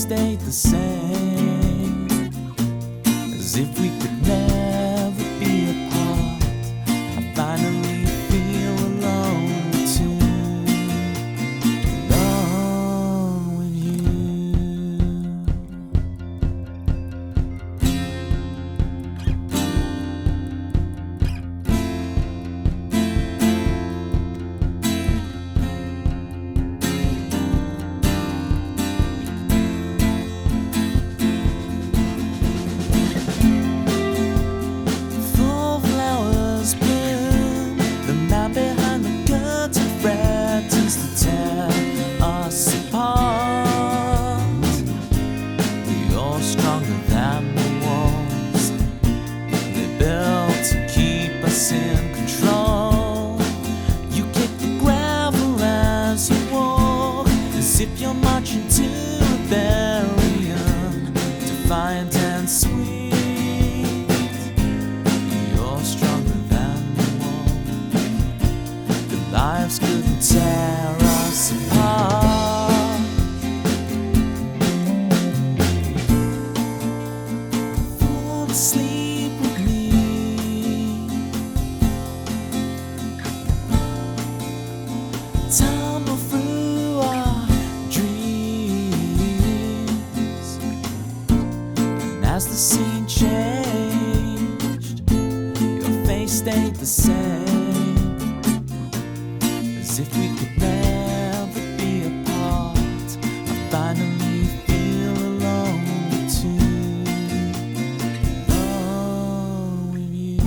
stayed the same, as if we could never be apart. I finally feel alone too, alone with you. If you're marching to rebellion, defiant and sweet, you're stronger than the wall. The lives couldn't tear us apart. Fall asleep with me, tumble through our as the scene changed, your face stayed the same, as if we could never be apart. I finally feel alone too, alone with you.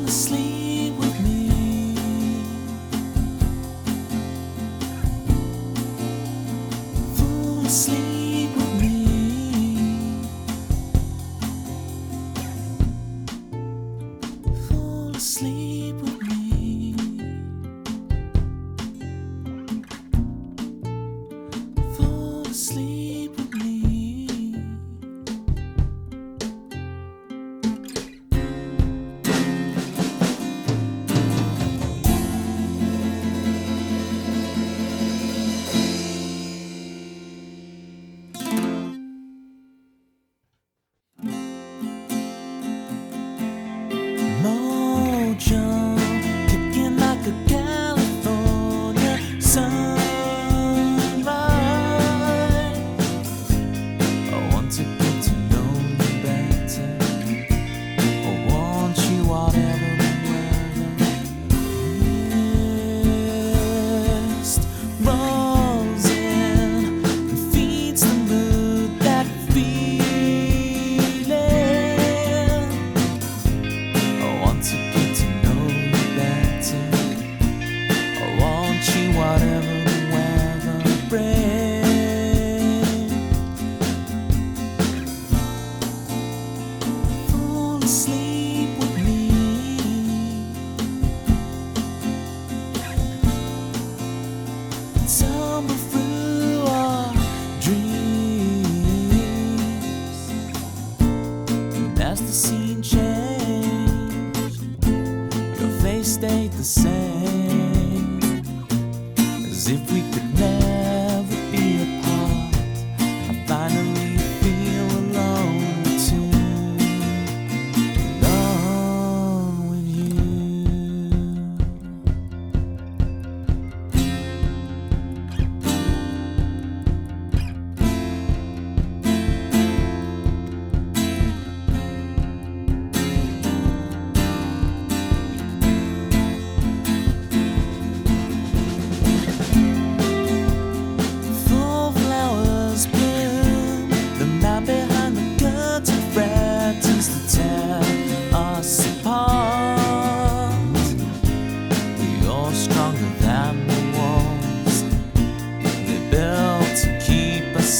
Sleep with me, fall asleep with me, fall asleep with me, fall asleep with me. Kicking like a California sunrise.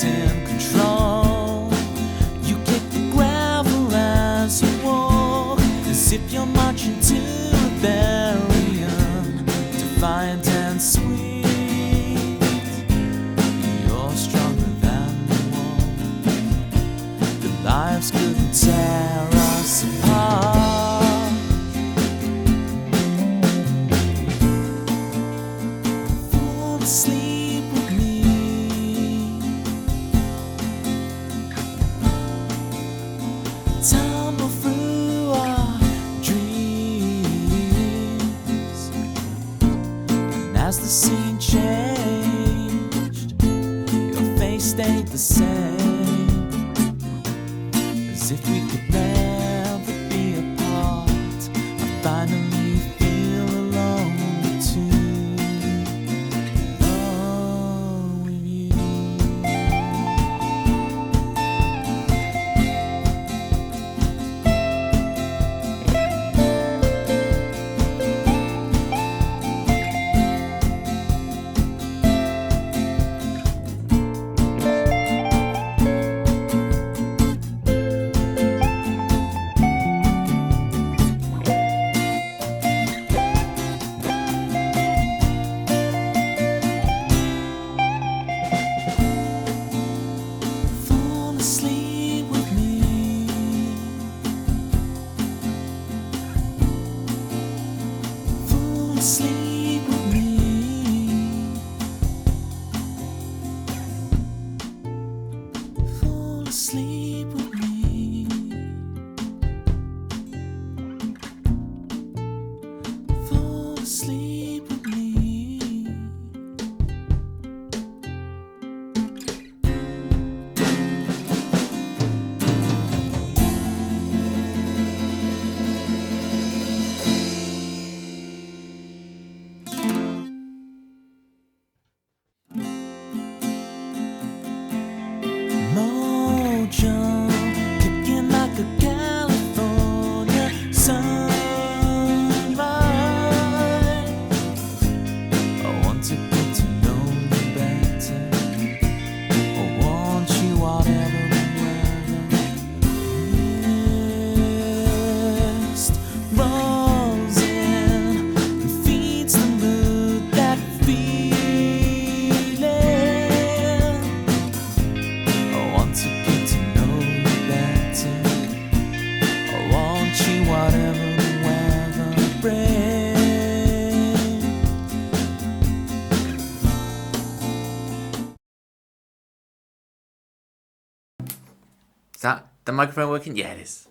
in control. You kick the gravel as you walk, as if you're marching to rebellion, defiant and sweet. You're stronger than the wall. The lives couldn't tear us apart. Fall asleep with me. Tumble through our dreams. And as the scene changed, your face stayed the same, as if we could never be apart. I finally feel alone too, alone with you. Fall asleep with me. Fall asleep with me. Fall asleep with me. Fall asleep with me. Mojo, kicking like a California sunrise. I want to get to know you better. I want you whatever the weather. Mist rolls in and feeds the mood, that feeling. I want to get to know you better. I want you whatever the weather brings. Is that the microphone working? Yeah, it is.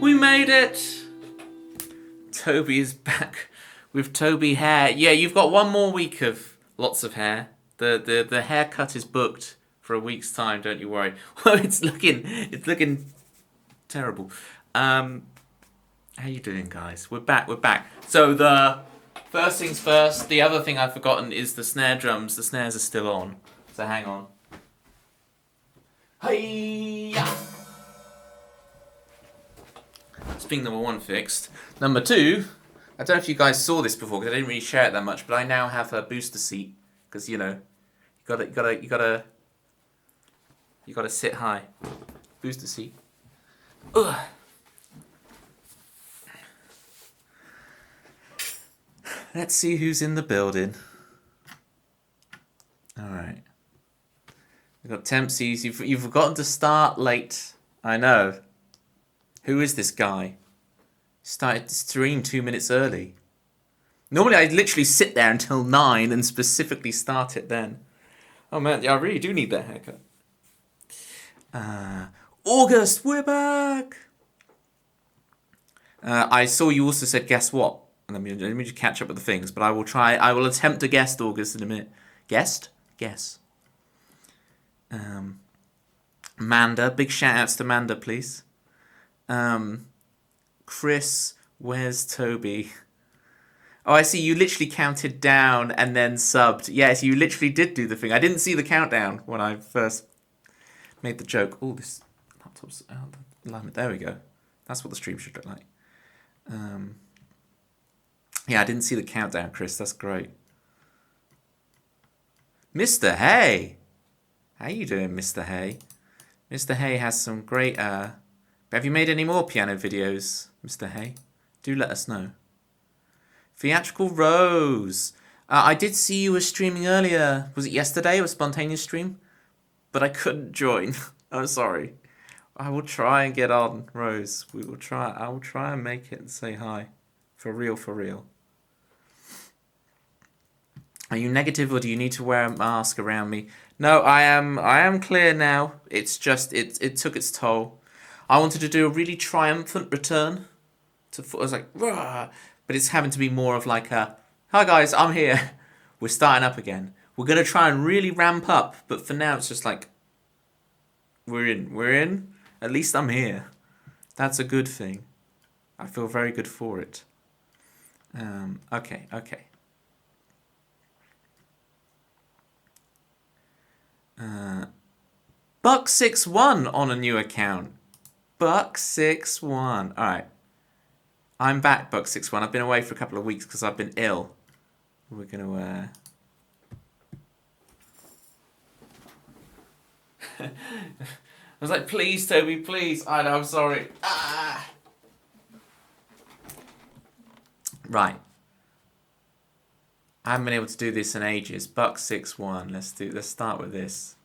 We made it! Toby is back with Toby hair. Yeah, you've got one more week of lots of hair. The haircut is booked for a week's time, don't you worry. Well, it's looking terrible. How you doing, guys? We're back. So the first things first, the other thing I've forgotten is the snare drums. The snares are still on. So hang on. Hey-ya! That's thing number one fixed. Number two, I don't know if you guys saw this before because I didn't really share it that much, but I now have a booster seat because you gotta sit high. Booster seat. Ugh. Let's see who's in the building. All right. We've got Tempsies. You've forgotten to start late. I know. Who is this guy? Started the stream 2 minutes early. Normally I'd literally sit there until 9 and specifically start it then. Oh man, I really do need that haircut. August, we're back! I saw you also said guess what? Let me just catch up with the things, but I will attempt to guess August in a minute. Guessed? Guess. Manda, big shout outs to Manda, please. Chris, where's Toby? Oh, I see. You literally counted down and then subbed. Yes, you literally did do the thing. I didn't see the countdown when I first made the joke. Oh, this laptop's out of alignment. There we go. That's what the stream should look like. Yeah, I didn't see the countdown, Chris. That's great. Mr. Hay! How you doing, Mr. Hay? Mr. Hay has some great... Have you made any more piano videos, Mr. Hay? Do let us know. Theatrical Rose. I did see you were streaming earlier. Was it yesterday? A spontaneous stream? But I couldn't join. I'm sorry. I will try and get on, Rose. We will try. I will try and make it and say hi. For real, for real. Are you negative or do you need to wear a mask around me? No, I am clear now. It's just it took its toll. I wanted to do a really triumphant return to I was like, rah, but it's having to be more of like a, hi guys, I'm here. We're starting up again. We're gonna try and really ramp up, but for now it's just like we're in. At least I'm here. That's a good thing. I feel very good for it. Okay. Buck61 on a new account. Buck61. Alright. I'm back, Buck61. I've been away for a couple of weeks because I've been ill. We're gonna I was like, please, Toby, please. I know, I'm sorry. Ah! Right. I haven't been able to do this in ages. Buck61. Let's start with this.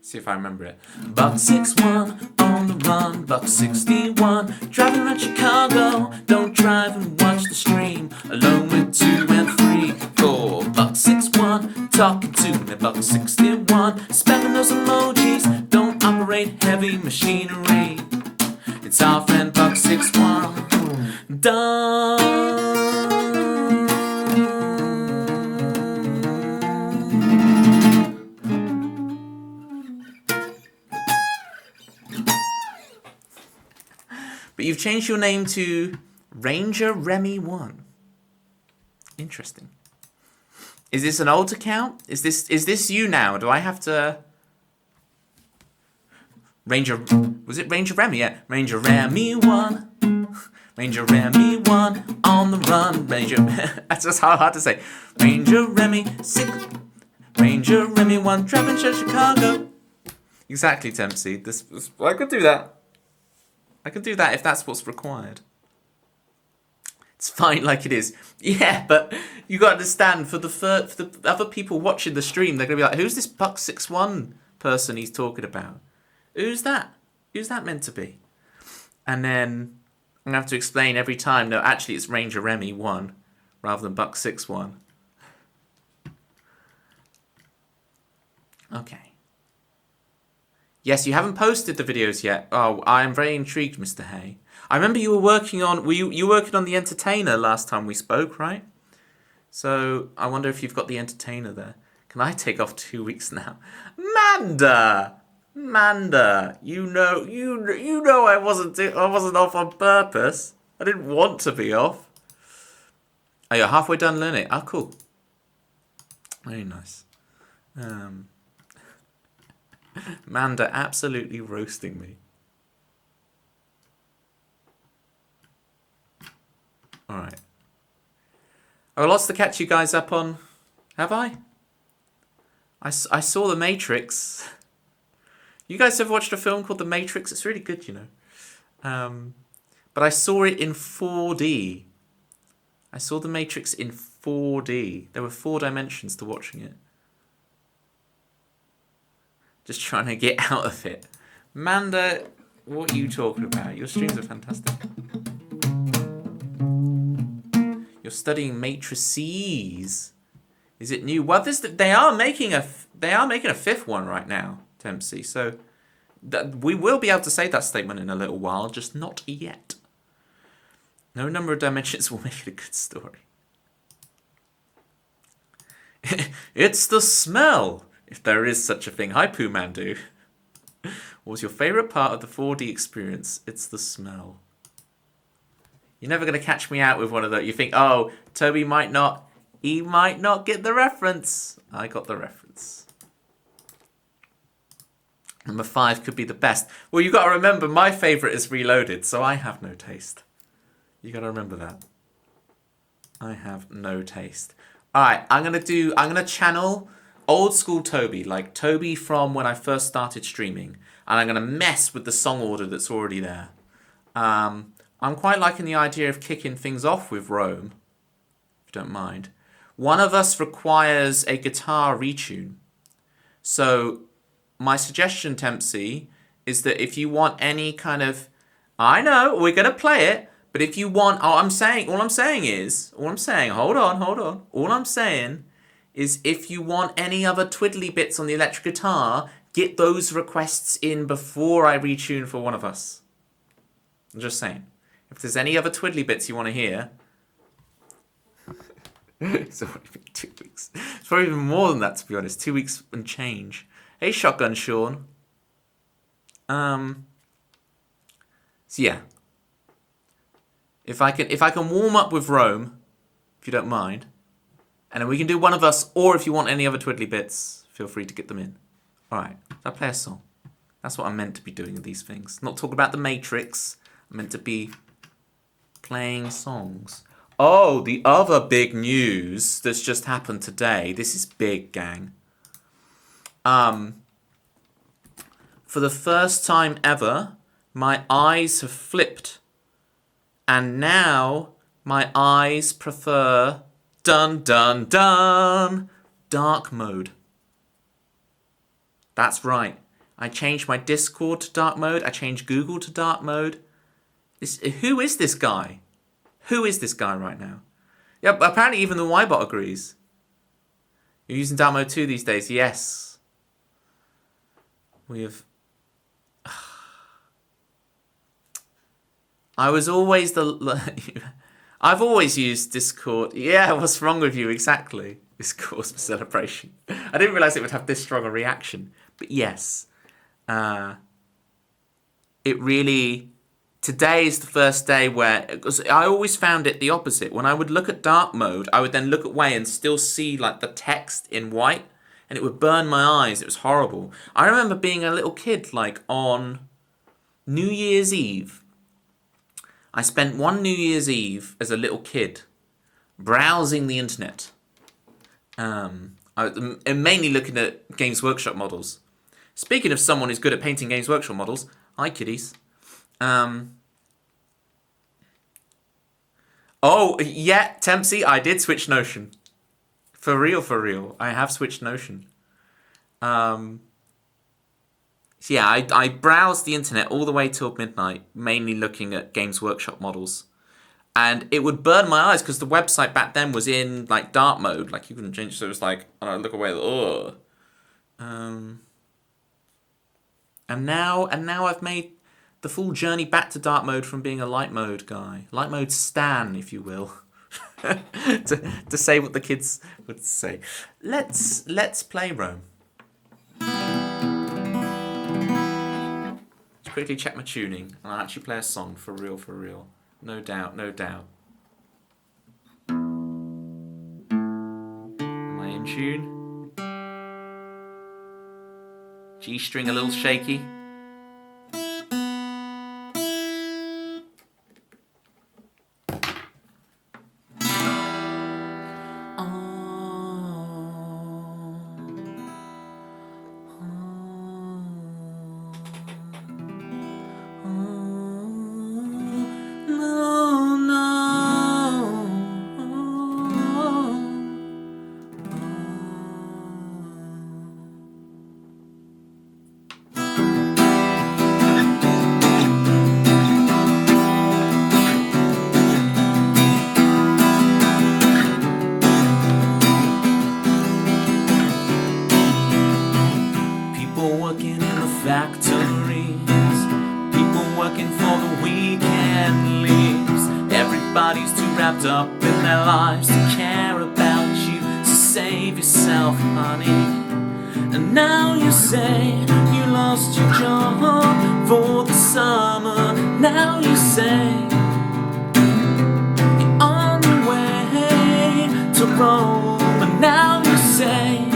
See if I remember it. Buck61 on the run, Buck61 driving around Chicago. Don't drive and watch the stream alone with 2 and 3, 4. Buck61 talking to me, Buck61 spamming those emojis. Don't operate heavy machinery. It's our friend Buck61. Done. But you've changed your name to Ranger Remy 1. Interesting. Is this an old account? Is this you now? Do I have to... Was it Ranger Remy? Yeah. Ranger Remy 1. Ranger Remy 1 on the run. Ranger... That's just hard to say. Ranger Remy 6. Ranger Remy 1 driving to Chicago. Exactly, Tempsy. I could do that. I can do that if that's what's required. It's fine like it is. Yeah, but you got to understand, for the other people watching the stream, they're going to be like, who's this Buck61 person he's talking about? Who's that? Who's that meant to be? And then I'm going to have to explain every time, no, actually it's Ranger Remy 1 rather than Buck61. Okay. Yes, you haven't posted the videos yet. Oh, I am very intrigued, Mr. Hay. I remember you were working on... you were working on the Entertainer last time we spoke, right? So I wonder if you've got the Entertainer there. Can I take off 2 weeks now? Manda, you know I wasn't off on purpose. I didn't want to be off. Oh, you're halfway done learning. Oh, cool. Very nice. Manda absolutely roasting me. Alright. Oh, lots to catch you guys up on. Have I? I saw The Matrix. You guys have watched a film called The Matrix? It's really good, you know. But I saw it in 4D. I saw The Matrix in 4D. There were 4 dimensions to watching it. Just trying to get out of it. Manda, what are you talking about? Your streams are fantastic. You're studying matrices. Is it new? Well, they are making a 5th one right now, Tempsy. So we will be able to say that statement in a little while, just not yet. No number of dimensions will make it a good story. It's the smell, if there is such a thing. Hi, Pooh Mandu. What was your favourite part of the 4D experience? It's the smell. You're never going to catch me out with one of those. You think, oh, Toby might not. He might not get the reference. I got the reference. Number 5 could be the best. Well, you got to remember, my favourite is Reloaded, so I have no taste. You got to remember that. I have no taste. All right, I'm gonna channel old school Toby, like Toby from when I first started streaming, and I'm gonna mess with the song order that's already there. I'm quite liking the idea of kicking things off with Rome, if you don't mind. One of us requires a guitar retune. So my suggestion, Tempsy, is that if you want any kind of... I know, we're going to play it, but if you want... All I'm saying is... Hold on. All I'm saying is if you want any other twiddly bits on the electric guitar, get those requests in before I retune for one of us. I'm just saying. If there's any other twiddly bits you want to hear... It's already been 2 weeks. It's probably even more than that, to be honest. 2 weeks and change. Hey, Shotgun Sean. So yeah. If I can warm up with Rome, if you don't mind, and then we can do one of us, or if you want any other twiddly bits, feel free to get them in. All right. I play a song. That's what I'm meant to be doing with these things. Not talk about the Matrix. I'm meant to be playing songs. Oh, the other big news that's just happened today. This is big, gang. For the first time ever, my eyes have flipped. And now my eyes prefer dark mode. That's right. I changed my Discord to dark mode. I changed Google to dark mode. Who is this guy? Who is this guy right now? Yeah, apparently even the Ybot agrees. You're using dark mode 2 these days? Yes. We have... I was always the... I've always used Discord. Yeah, what's wrong with you? Exactly. Discord for celebration. I didn't realise it would have this strong a reaction. But yes. It really... Today is the first day where... Because I always found it the opposite. When I would look at dark mode, I would then look away and still see like the text in white. And it would burn my eyes. It was horrible. I remember being a little kid, like on New Year's Eve. I spent one New Year's Eve as a little kid browsing the internet. And mainly looking at Games Workshop models. Speaking of someone who's good at painting Games Workshop models, hi kiddies. Oh, yeah, Tempsy, I did switch Notion. For real. I have switched Notion. So yeah, I browsed the internet all the way till midnight, mainly looking at Games Workshop models. And it would burn my eyes because the website back then was in like dark mode, like you couldn't change. So it was like, and I look away, ugh. And now I've made the full journey back to dark mode from being a light mode guy, light mode stan, if you will, to say what the kids would say. Let's play Rome. Let's quickly check my tuning, and I'll actually play a song for real. No doubt. Am I in tune? G string a little shaky. save yourself, honey. And now you say you lost your job for the summer. Now you say you're on your way to Rome. And now you say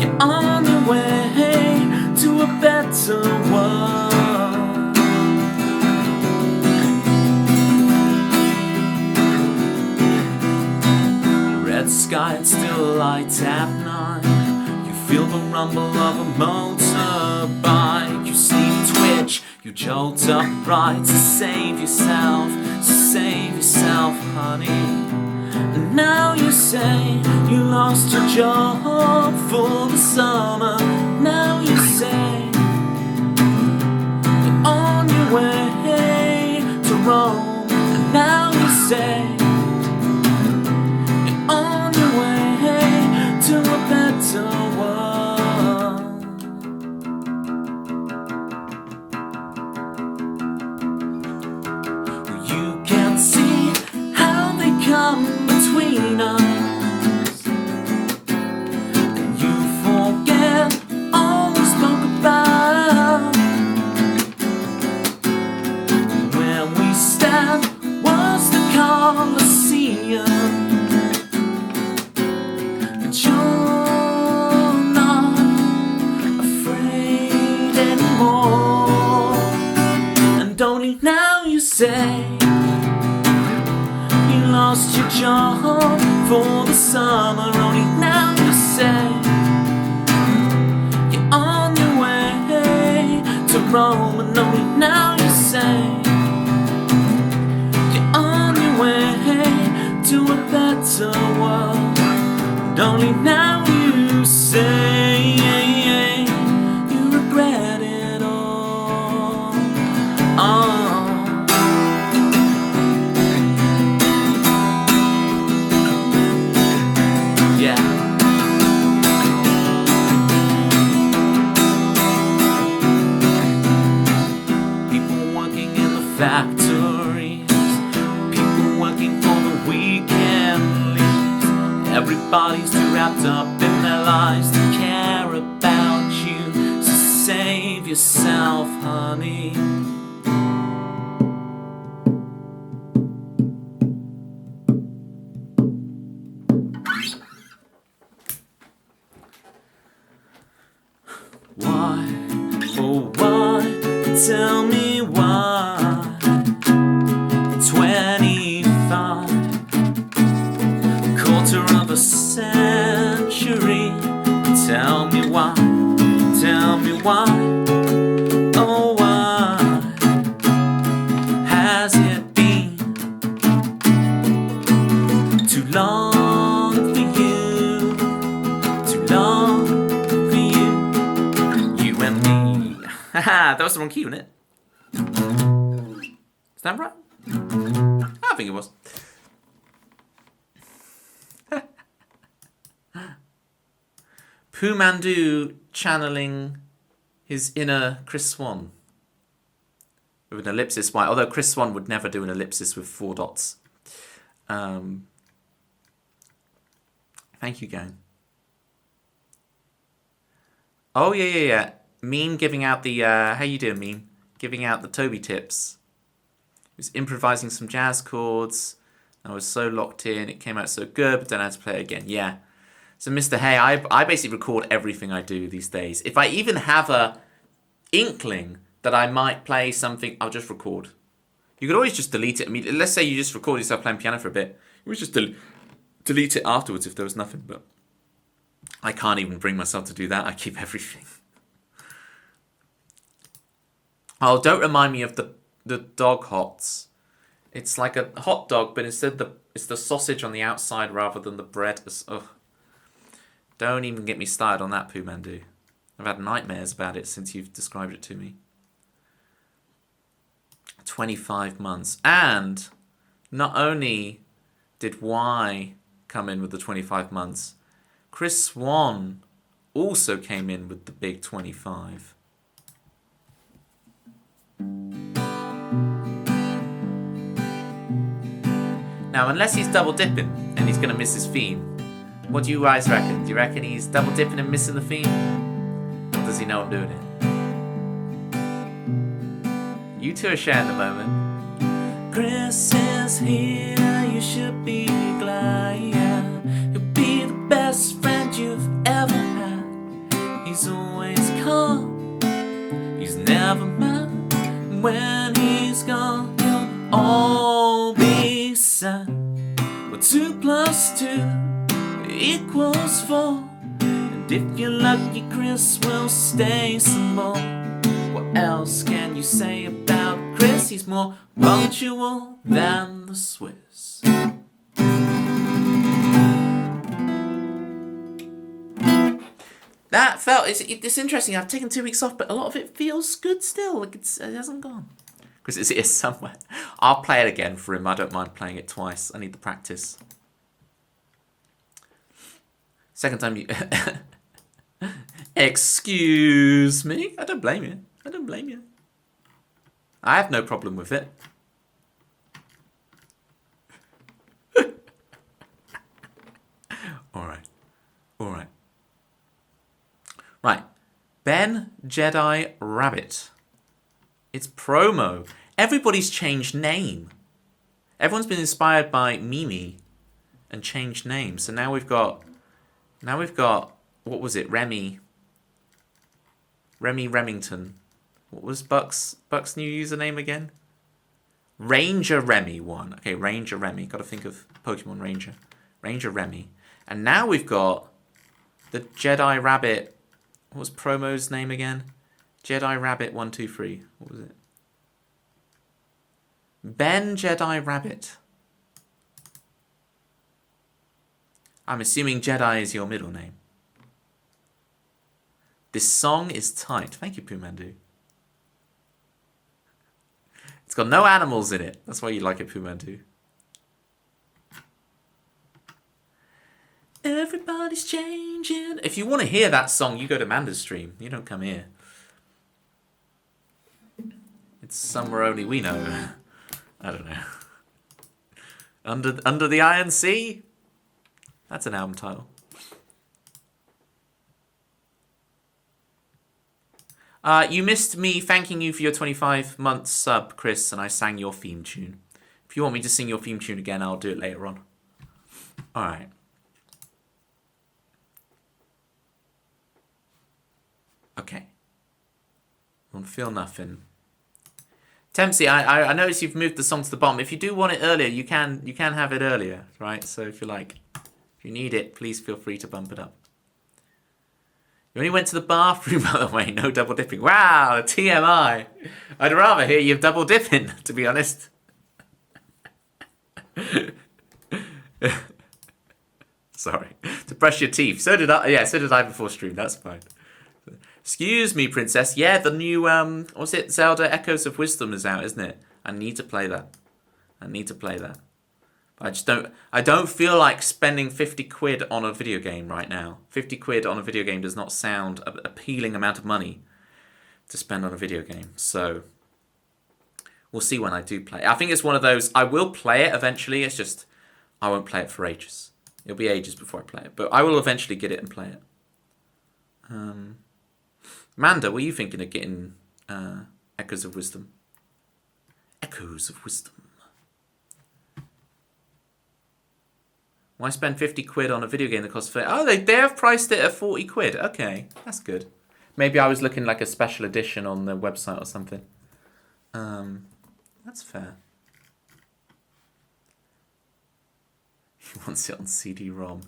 you're on your way to a better world. Red sky and still light at night. You feel the rumble of a motorbike. You see the twitch, you jolt upright to save yourself, honey. And now you say you lost your job for the summer. Now you say you're on your way to Rome. And now you say you're on your way to a better world. You can see how they come between us, and you forget all we spoke about. Where we stand was the Colosseum, but you're not afraid anymore. And only now you say you lost your job for the summer. Only now you say you're on your way to Rome. And only now you say you're on your way to a better world. And only now you say you regret it all. Yeah. People working in the factories, people working for the weekend leaves. Everybody's too wrapped up in their lives to care about you. So save yourself, honey. Why, oh why, tell me why, 25, quarter of a century, tell me why, oh why, has it been too long for you, too long for you? Haha, that was the wrong key, wasn't it? Is that right? I think it was. Pooh Mandu channeling his inner Chris Swan with an ellipsis. Why? Although Chris Swan would never do an ellipsis with 4 dots. Thank you, gang. Oh yeah. Mean giving out the, how you doing, Mean? Giving out the Toby tips. He was improvising some jazz chords. I was so locked in, it came out so good, but then I had to play it again. Yeah. So, Mr. Hay, I basically record everything I do these days. If I even have a inkling that I might play something, I'll just record. You could always just delete it. I mean, let's say you just record yourself playing piano for a bit. You would just delete it afterwards if there was nothing, but I can't even bring myself to do that. I keep everything. Oh, don't remind me of the dog hots. It's like a hot dog, but instead it's the sausage on the outside rather than the bread. Ugh. Don't even get me started on that, Pooh Mandu. I've had nightmares about it since you've described it to me. 25 months. And not only did Y come in with the 25 months, Chris Swan also came in with the big 25. Now, unless he's double dipping and he's going to miss his theme, What do you guys reckon? Do you reckon he's double dipping and missing the theme? Or does he know I'm doing it? You two are sharing the moment. Chris is here, you should be glad. He'll be the best friend you've ever had. He's always calm, he's never mad. When he's gone, you'll all be sad. Well, 2 + 2 equals 4. And if you're lucky, Chris will stay some more. What else can you say about Chris? He's more punctual than the Swiss. That felt, it's interesting. I've taken 2 weeks off, but a lot of it feels good still. Like it hasn't gone. Because it's here somewhere. I'll play it again for him. I don't mind playing it twice. I need the practice. Second time you... Excuse me? I don't blame you. I don't blame you. I have no problem with it. Alright. Alright. Right. Ben Jedi Rabbit. It's promo. Everybody's changed name. Everyone's been inspired by Mimi and changed names. So now we've got what was it? Remy Remington. What was Buck's new username again? Ranger Remy 1. Okay, Ranger Remy. Got to think of Pokemon Ranger. Ranger Remy. And now we've got the Jedi Rabbit. What was promo's name again? Jedi Rabbit 123. What was it? Ben Jedi Rabbit. I'm assuming Jedi is your middle name. This song is tight. Thank you, Pumandu. It's got no animals in it. That's why you like it, Pumandu. Everybody's changing. If you want to hear that song, you go to Manda's stream. You don't come here. It's somewhere only we know. I don't know. Under the Iron Sea? That's an album title. You missed me thanking you for your 25-month sub, Chris, and I sang your theme tune. If you want me to sing your theme tune again, I'll do it later on. Alright. Okay. Won't feel nothing. Tempsy, I noticed you've moved the song to the bottom. If you do want it earlier, you can have it earlier, right? So if you like, if you need it, please feel free to bump it up. You only went to the bathroom, by the way, no double dipping. Wow, TMI. I'd rather hear you double dipping, to be honest. Sorry. To brush your teeth. So did I. Yeah, so did I before stream. That's fine. Excuse me, princess. Yeah, the new, what's it? Zelda Echoes of Wisdom is out, isn't it? I need to play that. I don't feel like spending 50 quid on a video game right now. 50 quid on a video game does not sound an appealing amount of money to spend on a video game. So, we'll see when I do play it. I think it's one of those, I will play it eventually, it's just, I won't play it for ages. It'll be ages before I play it. But I will eventually get it and play it. Manda, were you thinking of getting Echoes of Wisdom? Echoes of Wisdom. Why spend 50 quid on a video game that costs 30? Oh, they have priced it at 40 quid. Okay, that's good. Maybe I was looking like a special edition on the website or something. That's fair. He wants it on CD-ROM.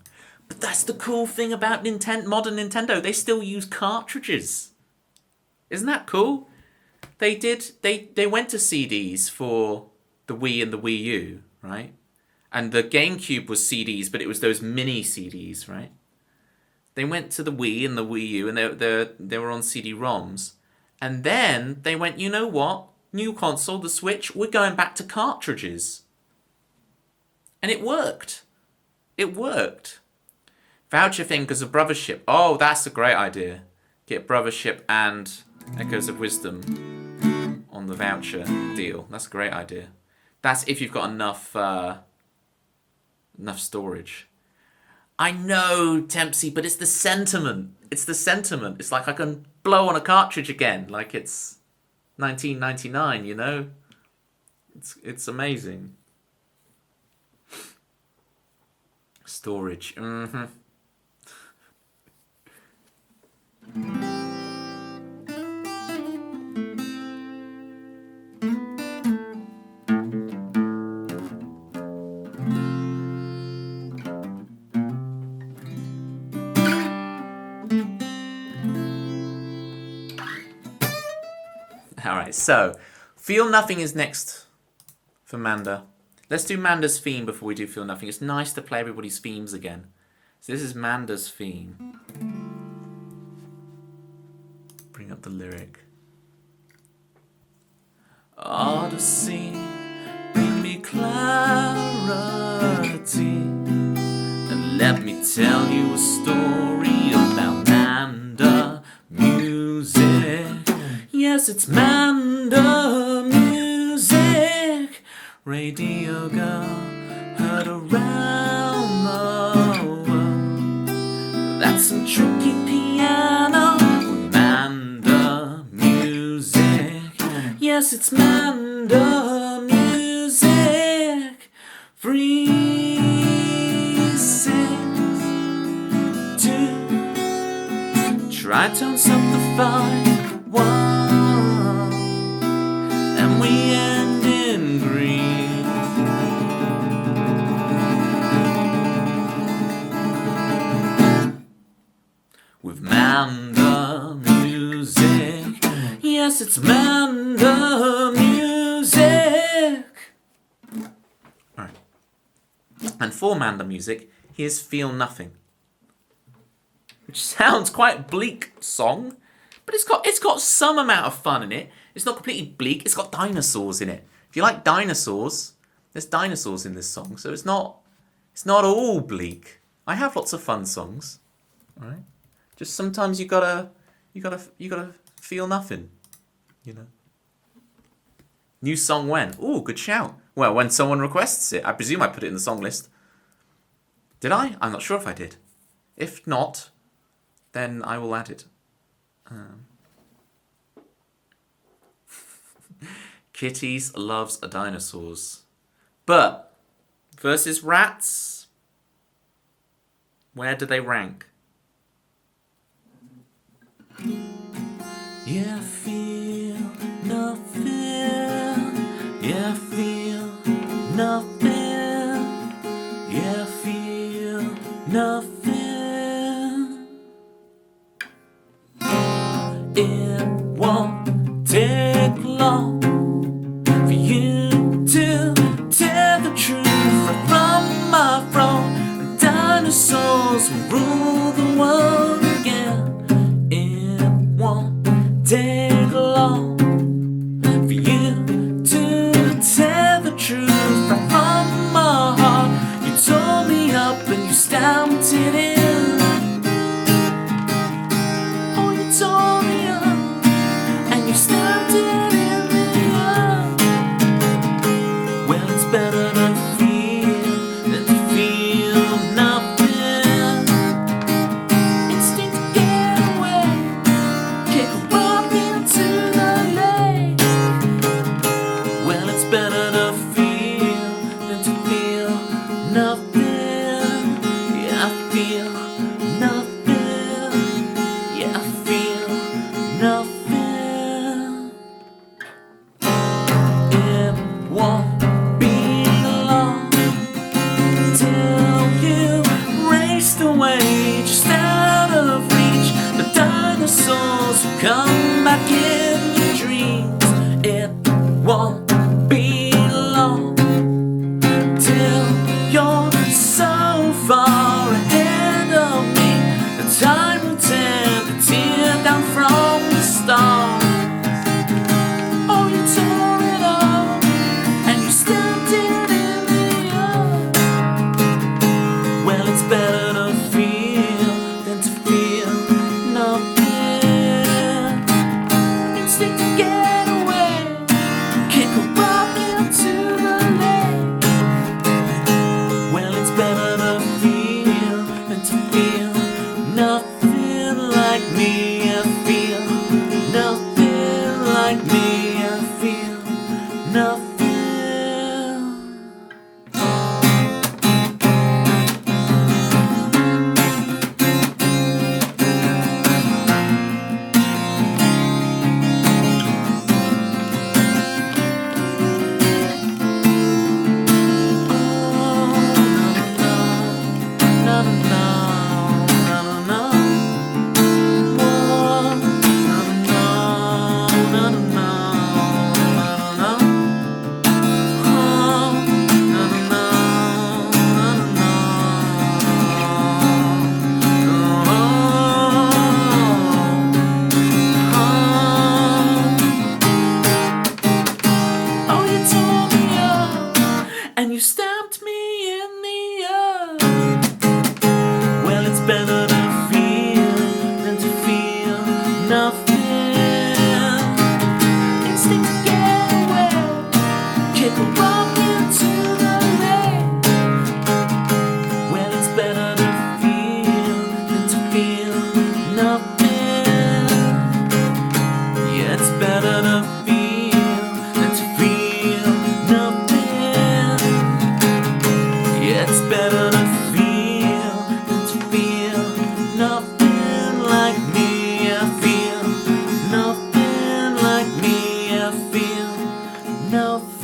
But that's the cool thing about modern Nintendo. They still use cartridges. Isn't that cool? They went to CDs for the Wii and the Wii U, right? And the GameCube was CDs, but it was those mini CDs, right? They went to the Wii and the Wii U, and they were on CD-ROMs. And then they went, you know what? New console, the Switch, we're going back to cartridges. And it worked. It worked. Voucher thing because of Brothership. Oh, that's a great idea. Get Brothership and Echoes of Wisdom on the voucher deal. That's a great idea. That's if you've got enough storage. I know, Tempsy, but it's the sentiment. It's the sentiment. It's like I can blow on a cartridge again, like it's 1999. You know, it's amazing. Storage. Mm-hmm. Alright, so Feel Nothing is next for Manda. Let's do Manda's theme before we do Feel Nothing. It's nice to play everybody's themes again. So this is Manda's theme. Bring up the lyric. Odyssey, bring me clarity, and let me tell you a story about Manda music. Yes, it's Manda music. Radio girl heard around the world. That's some tricky piano with Manda music. Yes, it's Manda music. 3, 6, 2. Tritones up the 5, 1, and we end in green. With Manda music. Yes, it's Manda music. Alright. And for Manda music, here's Feel Nothing. Which sounds quite a bleak song, but it's got some amount of fun in it. It's not completely bleak, it's got dinosaurs in it. If you like dinosaurs, there's dinosaurs in this song, so it's not all bleak. I have lots of fun songs. Alright? Just sometimes you gotta feel nothing. You know. New song when? Ooh, good shout. Well, when someone requests it. I presume I put it in the song list. Did I? I'm not sure if I did. If not, then I will add it. Kitties loves dinosaurs. But versus rats, where do they rank? Yeah, feel nothing. Yeah, feel nothing. Yeah, feel nothing. It won't take long for you to tell the truth from my throne. And dinosaurs will rule the world again. It won't take long for you to tell the truth right from my heart. You tore me up and you stamped it in. Oh, you tore me up and you stamped it in the earth. Well, it's better to feel than to feel nothing. Instinct to get away, kick a rock into the lake. Well, it's better to feel than to feel nothing. Yeah, I feel nothing. Yeah, I feel nothing. It won't be long till you raced away, just out of reach. The dinosaurs will come back in your dreams. It won't be long till you're so far ahead of me. The time will tear the tear down from the stars. Oh, you tore it up and you stamped it in the earth. Well, it's better to feel than to feel nothing. It's better to feel than to feel nothing like me. I feel nothing like me. I feel nothing.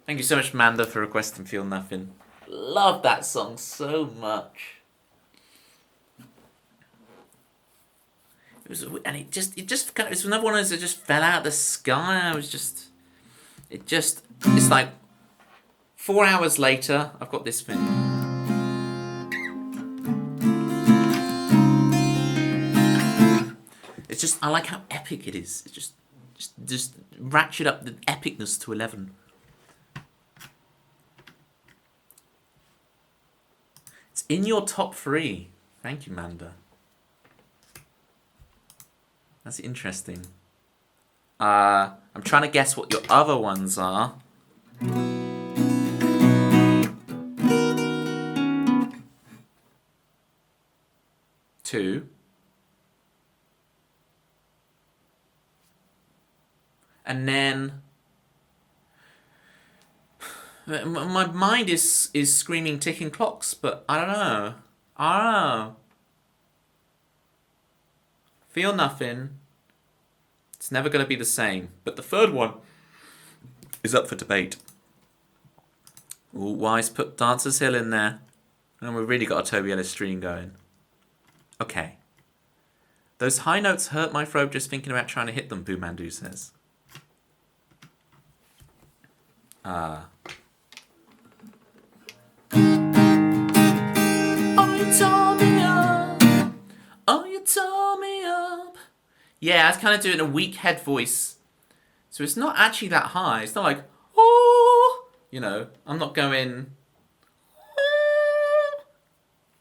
Thank you so much, Amanda, for requesting Feel Nothing. Love that song so much. It was, and it just kind of, it's another one of those that just fell out of the sky. It's like 4 hours later, I've got this thing. It's just, I like how epic it is. It just ratchet up the epicness to 11. It's in your top 3. Thank you, Manda. That's interesting. I'm trying to guess what your other ones are. Two. And then my mind is screaming ticking clocks, but I don't know. Feel Nothing. It's never going to be the same. But the third one is up for debate. Ooh, Wise put Dancer's Hill in there. And we've really got a Toby Ellis stream going. Okay. Those high notes hurt my throat just thinking about trying to hit them, Boo Mandu says. Oh, you tore me up. Oh, you tore me up. Yeah, I was kind of doing a weak head voice. So it's not actually that high. It's not like, oh, you know, I'm not going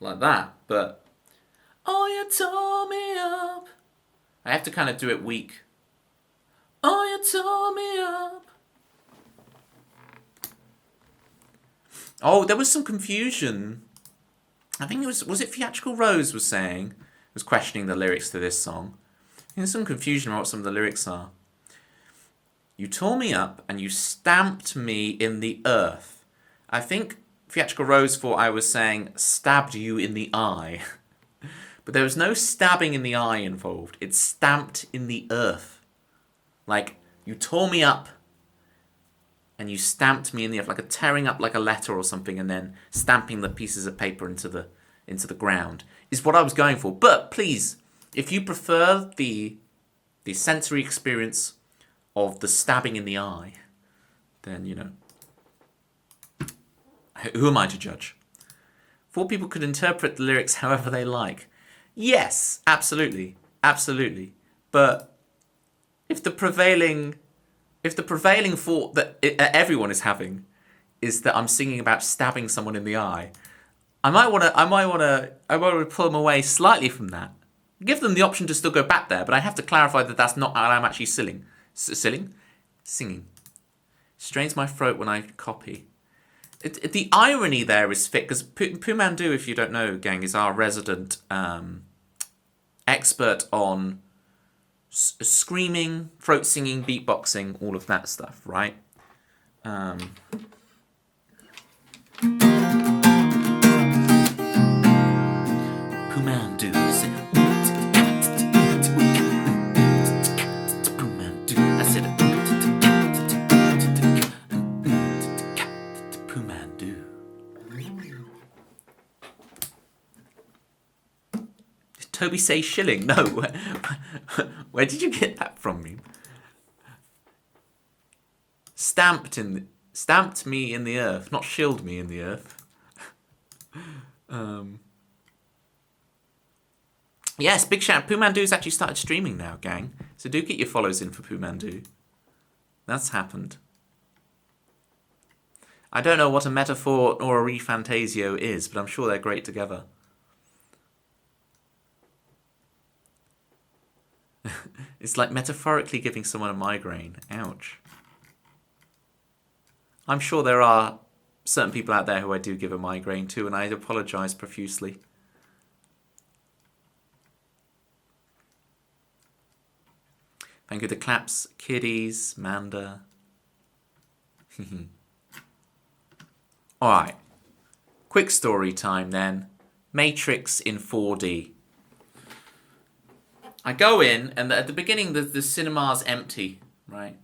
like that. But, oh, you tore me up. I have to kind of do it weak. Oh, you tore me up. Oh, there was some confusion. I think it was it Theatrical Rose was questioning the lyrics to this song. I think there's some confusion about what some of the lyrics are. You tore me up and you stamped me in the earth. I think Theatrical Rose thought I was saying stabbed you in the eye. But there was no stabbing in the eye involved. It's stamped in the earth. Like, you tore me up and you stamped me in the earth, like a tearing up like a letter or something and then stamping the pieces of paper into the ground is what I was going for. But please, if you prefer the sensory experience of the stabbing in the eye, then, you know, who am I to judge? 4 people could interpret the lyrics however they like. Yes, absolutely. Absolutely. But if the prevailing thought that everyone is having is that I'm singing about stabbing someone in the eye, I might want to pull them away slightly from that. Give them the option to still go back there, but I have to clarify that that's not how I'm actually singing. Strains my throat when I copy. The irony there is thick, because Pumandu, if you don't know, gang, is our resident expert on screaming, throat singing, beatboxing, all of that stuff, right? Pumandu said, Pumandu. I said, Pumandu. Did Toby say shilling? No. Where did you get that from me? Stamped me in the earth, not shilled me in the earth. Yes, big shout. Poomandu's actually started streaming now, gang. So do get your follows in for Poomandu. That's happened. I don't know what a metaphor or a refantasio is, but I'm sure they're great together. It's like metaphorically giving someone a migraine. Ouch. I'm sure there are certain people out there who I do give a migraine to, and I apologise profusely. Thank you, the claps, kiddies, Manda. Alright. Quick story time then. Matrix in 4D. I go in, and at the beginning, the cinema's empty, right?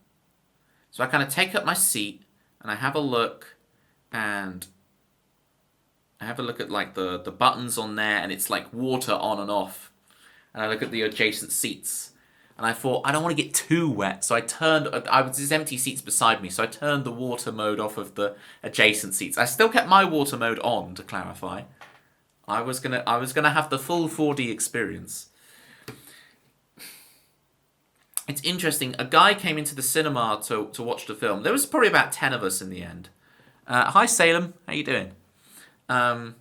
So I kind of take up my seat, and I have a look, and I have a look at like the buttons on there, and it's like water on and off. And I look at the adjacent seats, and I thought, I don't want to get too wet, so there's empty seats beside me, so I turned the water mode off of the adjacent seats. I still kept my water mode on, to clarify. I was gonna have the full 4D experience. It's interesting. A guy came into the cinema to watch the film. There was probably about 10 of us in the end. Hi, Salem. How you doing? Thank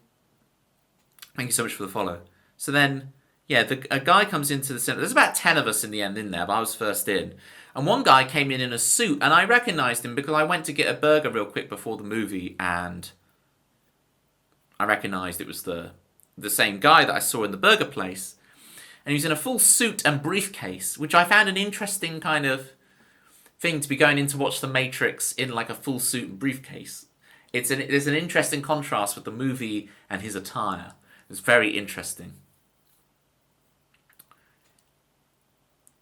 you so much for the follow. So then, yeah, a guy comes into the cinema. There's about 10 of us in the end in there, but I was first in. And one guy came in a suit, and I recognised him because I went to get a burger real quick before the movie, and I recognised it was the same guy that I saw in the burger place. And he was in a full suit and briefcase, which I found an interesting kind of thing to be going in to watch The Matrix in like a full suit and briefcase. There's an interesting contrast with the movie and his attire. It's very interesting.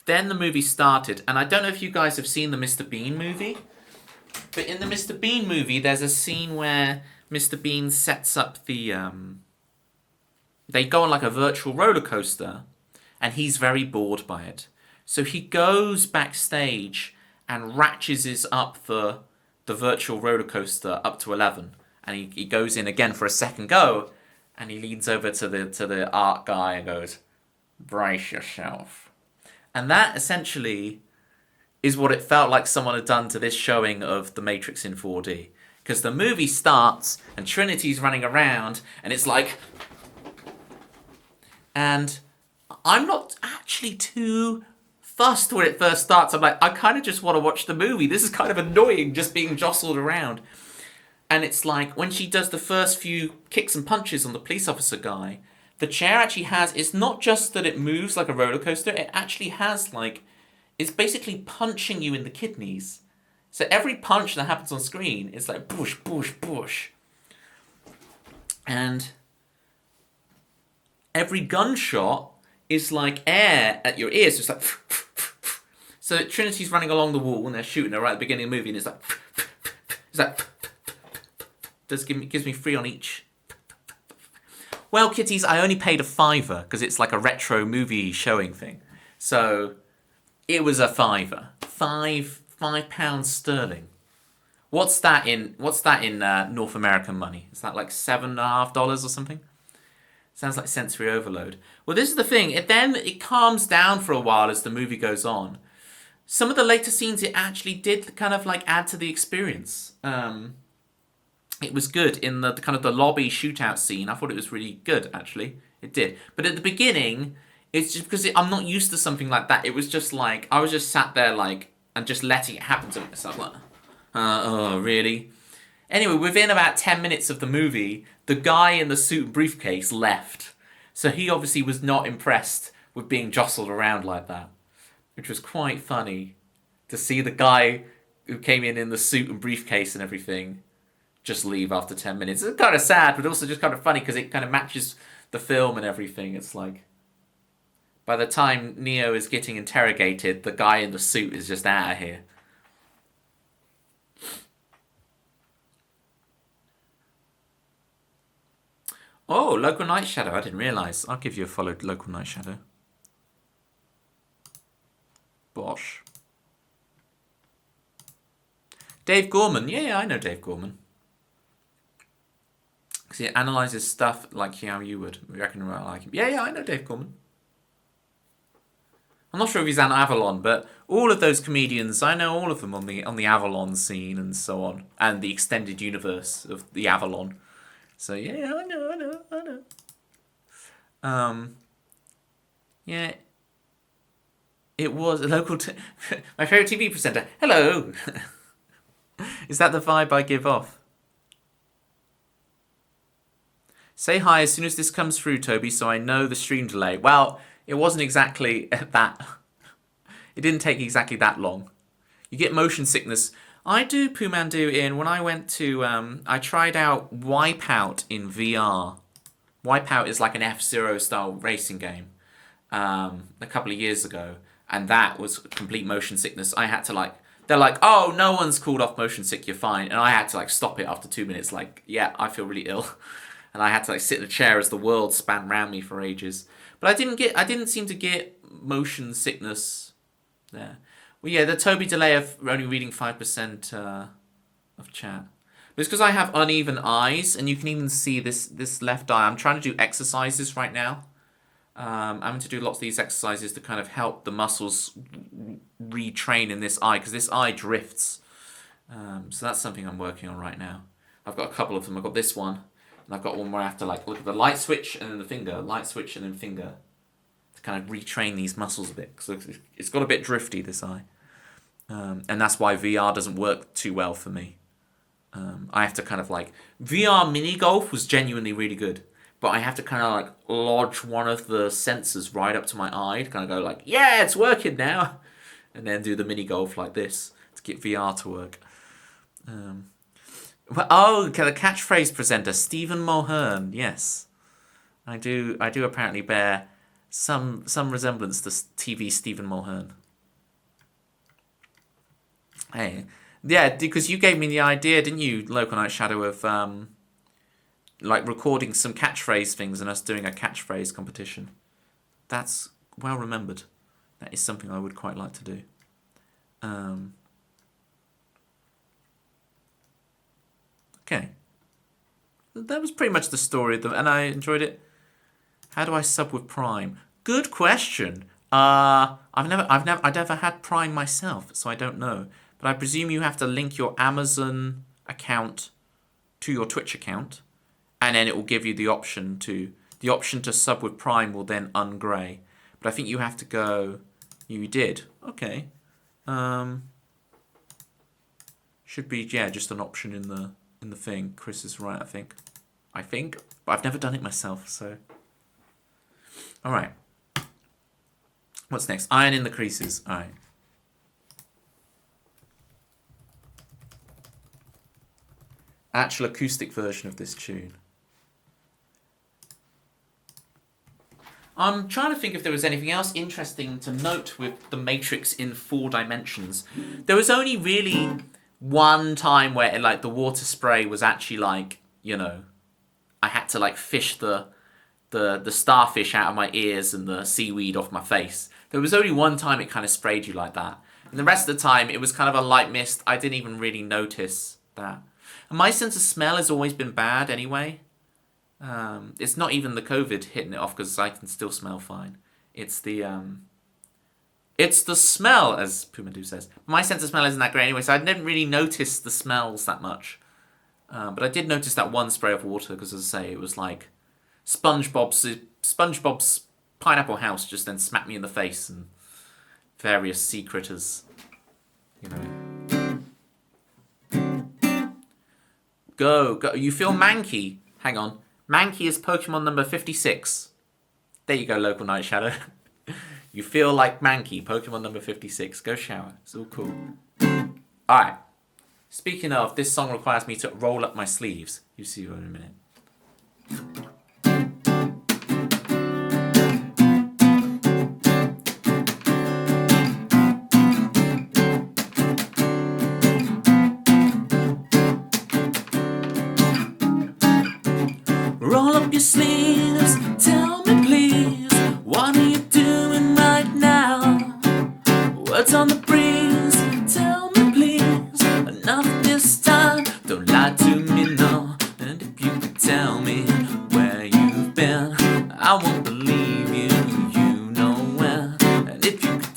Then the movie started, and I don't know if you guys have seen the Mr. Bean movie, but in the Mr. Bean movie, there's a scene where Mr. Bean sets up they go on like a virtual roller coaster, and he's very bored by it. So he goes backstage and ratchets up the virtual roller coaster up to 11. And he goes in again for a second go, and he leans over to the art guy and goes, "Brace yourself." And that essentially is what it felt like someone had done to this showing of The Matrix in 4D. Because the movie starts, and Trinity's running around, and it's like... And I'm not actually too fussed when it first starts. I'm like, I kind of just want to watch the movie. This is kind of annoying, just being jostled around. And it's like, when she does the first few kicks and punches on the police officer guy, the chair actually has, it's not just that it moves like a roller coaster, it actually has like, it's basically punching you in the kidneys. So every punch that happens on screen is like, push, push, push. And every gunshot is like air at your ears. It's like... So Trinity's running along the wall and they're shooting her right at the beginning of the movie, and it's like... It's like... gives me 3 on each. Well, kitties, I only paid a £5 because it's like a retro movie showing thing. So it was a £5. £5 sterling. What's that in North American money? Is that like $7.50 or something? Sounds like sensory overload. Well, this is the thing. It calms down for a while as the movie goes on. Some of the later scenes, it actually did kind of like add to the experience. It was good in the kind of the lobby shootout scene. I thought it was really good, actually. It did. But at the beginning, it's just because I'm not used to something like that. It was just like, I was just sat there like, and just letting it happen to myself. Like, oh, really? Anyway, within about 10 minutes of the movie, the guy in the suit and briefcase left. So he obviously was not impressed with being jostled around like that. Which was quite funny to see the guy who came in the suit and briefcase and everything just leave after 10 minutes. It's kind of sad, but also just kind of funny because it kind of matches the film and everything. It's like, by the time Neo is getting interrogated, the guy in the suit is just out of here. Oh, Local Night Shadow. I didn't realise. I'll give you a follow, Local Night Shadow. Bosh. Dave Gorman. Yeah, I know Dave Gorman. Because he analyses stuff like how you would. We reckon I like him. Yeah, I know Dave Gorman. I'm not sure if he's an Avalon, but all of those comedians, I know all of them on the Avalon scene and so on, and the extended universe of the Avalon. So yeah, I know. Yeah, it was a local. My favorite TV presenter. Hello. Is that the vibe I give off? Say hi as soon as this comes through, Toby, so I know the stream delay. Well, it wasn't exactly that. It didn't take exactly that long. You get motion sickness. I do, Pumandu, in when I went to... I tried out Wipeout in VR. Wipeout is like an F-Zero style racing game a couple of years ago. And that was complete motion sickness. I had to like... They're like, oh, no one's called off motion sick, you're fine. And I had to like stop it after 2 minutes. Like, yeah, I feel really ill. And I had to like sit in a chair as the world span around me for ages. But I didn't seem to get motion sickness there. Well, yeah, the Toby delay of only reading 5% of chat. But it's because I have uneven eyes, and you can even see this left eye. I'm trying to do exercises right now. I'm having to do lots of these exercises to kind of help the muscles retrain in this eye, because this eye drifts. So that's something I'm working on right now. I've got a couple of them. I've got this one, and I've got one where I have to like look at the light switch and then the finger, light switch and then finger, to kind of retrain these muscles a bit, because it's got a bit drifty, this eye. And that's why VR doesn't work too well for me. I have to kind of like... VR mini golf was genuinely really good. But I have to kind of like lodge one of the sensors right up to my eye to kind of go like, yeah, it's working now. And then do the mini golf like this to get VR to work. Okay, the catchphrase presenter, Stephen Mulhern. Yes. I do apparently bear some resemblance to TV Stephen Mulhern. Hey, yeah, because you gave me the idea, didn't you, Local Night Shadow, of like recording some catchphrase things and us doing a catchphrase competition. That's well remembered. That is something I would quite like to do. Okay, that was pretty much the story of them, and I enjoyed it. How do I sub with Prime? Good question. I've never had Prime myself, so I don't know. But I presume you have to link your Amazon account to your Twitch account, and then it will give you the option to sub with Prime will then ungray. But I think you have to go. You did. Okay. Should be just an option in the thing. Chris is right, I think. But I've never done it myself, so. All right. What's next? Iron in the creases. All right. Actual acoustic version of this tune. I'm trying to think if there was anything else interesting to note with The Matrix in 4 dimensions. There was only really one time where like the water spray was actually like, I had to like fish the starfish out of my ears and the seaweed off my face. There was only one time it kind of sprayed you like that. And the rest of the time it was kind of a light mist. I didn't even really notice that. And my sense of smell has always been bad anyway. It's not even the COVID hitting it off because I can still smell fine. It's the smell, as Pumadou says. My sense of smell isn't that great anyway, so I didn't really notice the smells that much. But I did notice that one spray of water because, as I say, it was like SpongeBob's Pineapple House just then smacked me in the face and various sea critters, Go. You feel manky. Hang on. Manky is Pokemon number 56. There you go, Local Night Shadow. You feel like Manky, Pokemon number 56. Go shower. It's all cool. Alright. Speaking of, this song requires me to roll up my sleeves. You see what in a minute. Roll up your sleeves, tell me please, what are you doing right now? Words on the breeze, tell me please, enough this time, don't lie to me, no. And if you could tell me where you've been, I won't believe you, you know when. And if you could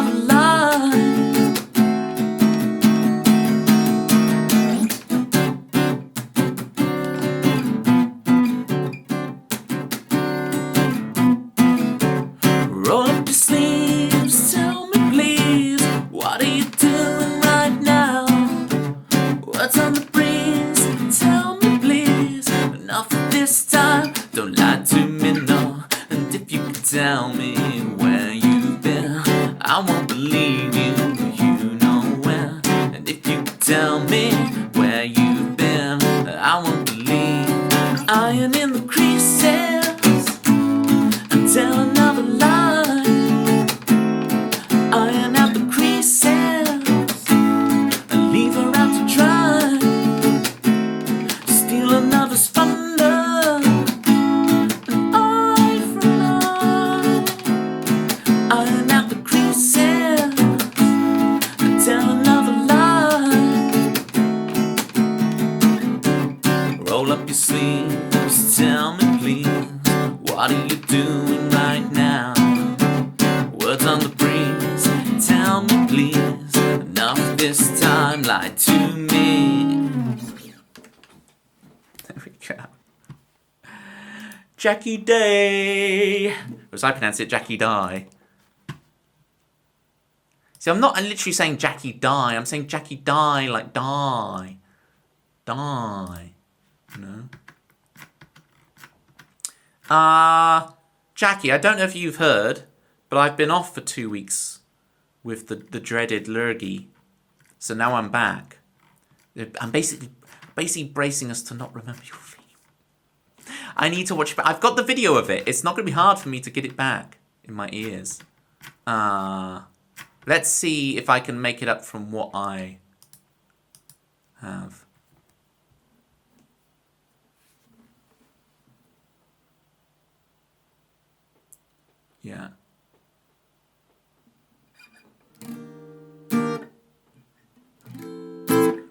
another line. Roll up your sleeves, tell me please, what are you doing right now? What's on the breeze, tell me please, enough of this time, don't lie to me, no. And if you could tell me where you've been, I won't believe you, you know where. And if you could tell me where you've been, I won't believe. Iron in the creases, and tell another lie. Iron out the creases, and leave her out to dry. Steal another's thunder, an eye for an eye. Iron out the creases, and tell another lie. Roll up your sleeves, tell me please, what are you doing right now? Words on the breeze, tell me please, enough this time, lie to me. There we go. Jackie Day. Or as I pronounce it, Jackie Die. See, I'm literally saying Jackie Die, I'm saying Jackie Die, like die. Die. You know? Jackie, I don't know if you've heard, but I've been off for 2 weeks with the dreaded lurgy. So now I'm back. I'm basically bracing us to not remember your theme. I need to watch it back. I've got the video of it. It's not going to be hard for me to get it back in my ears. Let's see if I can make it up from what I have. Yeah.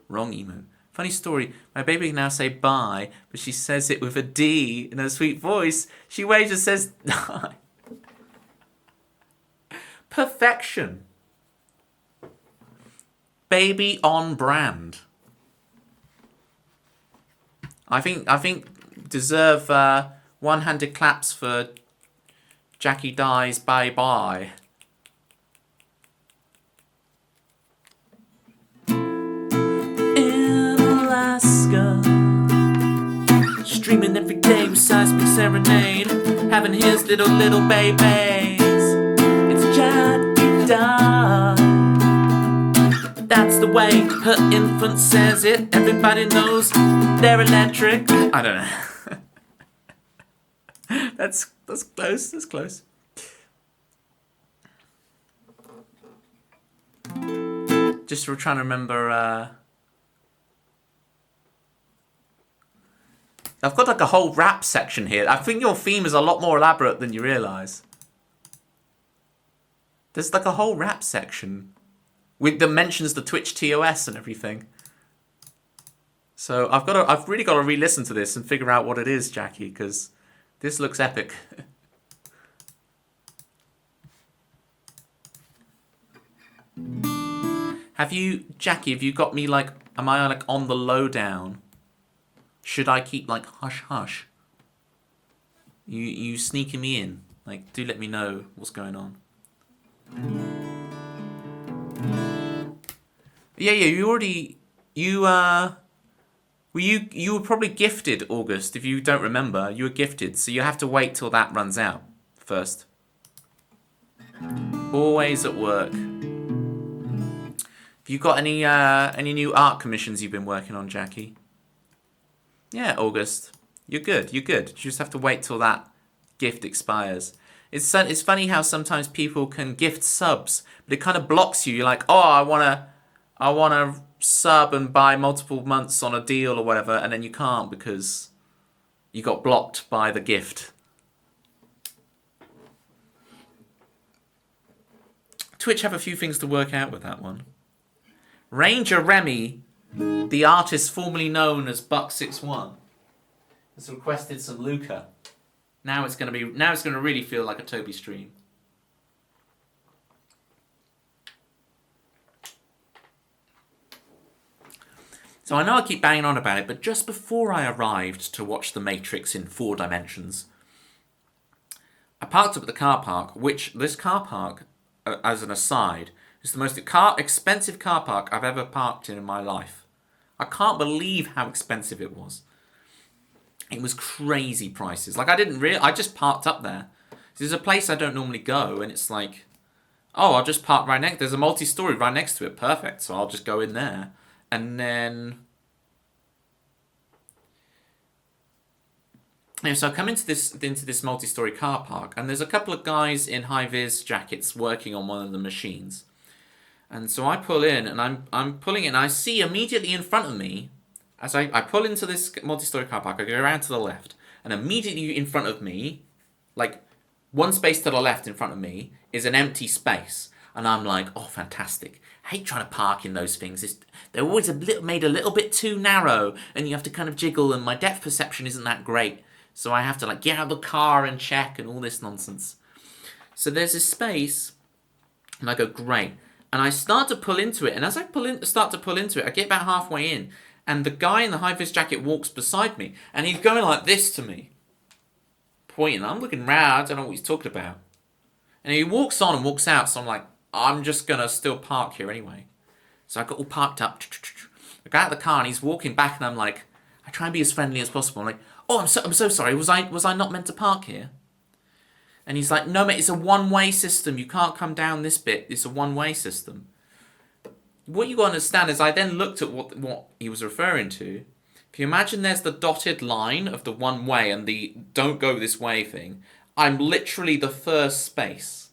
Wrong emo. Funny story, my baby can now say bye, but she says it with a D in her sweet voice. She waves and says die. Perfection. Baby on brand. I think deserve one-handed claps for Jackie Die's bye bye. Alaska, streaming every day with seismic serenade, having his little babies. It's Jackie Di. That's the way her infant says it. Everybody knows they're electric. I don't know. That's close. That's close. Just we're trying to remember. I've got like a whole rap section here. I think your theme is a lot more elaborate than you realise. There's like a whole rap section that mentions the Twitch TOS and everything. So I've really got to re-listen to this and figure out what it is, Jackie, because this looks epic. Jackie, have you got me like, am I like on the lowdown? Should I keep like hush hush? You sneaking me in? Like, do let me know what's going on. Yeah, you already you were probably gifted, August, if you don't remember. You were gifted, so you have to wait till that runs out first. Always at work. Have you got any new art commissions you've been working on, Jackie? Yeah, August. You're good. You just have to wait till that gift expires. It's funny how sometimes people can gift subs, but it kind of blocks you. You're like, oh, I wanna sub and buy multiple months on a deal or whatever, and then you can't because you got blocked by the gift. Twitch have a few things to work out with that one. Ranger Remy, the artist formerly known as Buck61, has requested some Luca. Now it's gonna really feel like a Toby stream. So I know I keep banging on about it, but just before I arrived to watch The Matrix in 4 dimensions, I parked up at the car park, which this car park, as an aside, is the most expensive car park I've ever parked in my life. I can't believe how expensive it was. It was crazy prices. Like, I just parked up there. There's a place I don't normally go, and it's like, oh, I'll just park right next. There's a multi-story right next to it. Perfect. So I'll just go in there. And then, so I come into this multi-story car park, and there's a couple of guys in high-vis jackets working on one of the machines. And so I pull in, and I'm pulling in, and I see immediately in front of me, as I pull into this multi-story car park, I go around to the left, and immediately in front of me, like one space to the left in front of me, is an empty space. And I'm like, oh, fantastic. I hate trying to park in those things. They're always made a little bit too narrow, and you have to kind of jiggle, and my depth perception isn't that great. So I have to like get out of the car and check and all this nonsense. So there's this space, and I go, great. And I start to pull into it, and as I start to pull into it, I get about halfway in, and the guy in the high-vis jacket walks beside me, and he's going like this to me, pointing. I'm looking round, I don't know what he's talking about. And he walks on and walks out, so I'm like, I'm just going to still park here anyway. So I got all parked up. I got out of the car, and he's walking back, and I'm like, I try and be as friendly as possible. I'm like, oh, I'm so sorry, was I not meant to park here? And he's like, no, mate, it's a one-way system. You can't come down this bit. It's a one-way system. What you got to understand is I then looked at what he was referring to. If you imagine there's the dotted line of the one-way and the don't go this way thing, I'm literally the first space.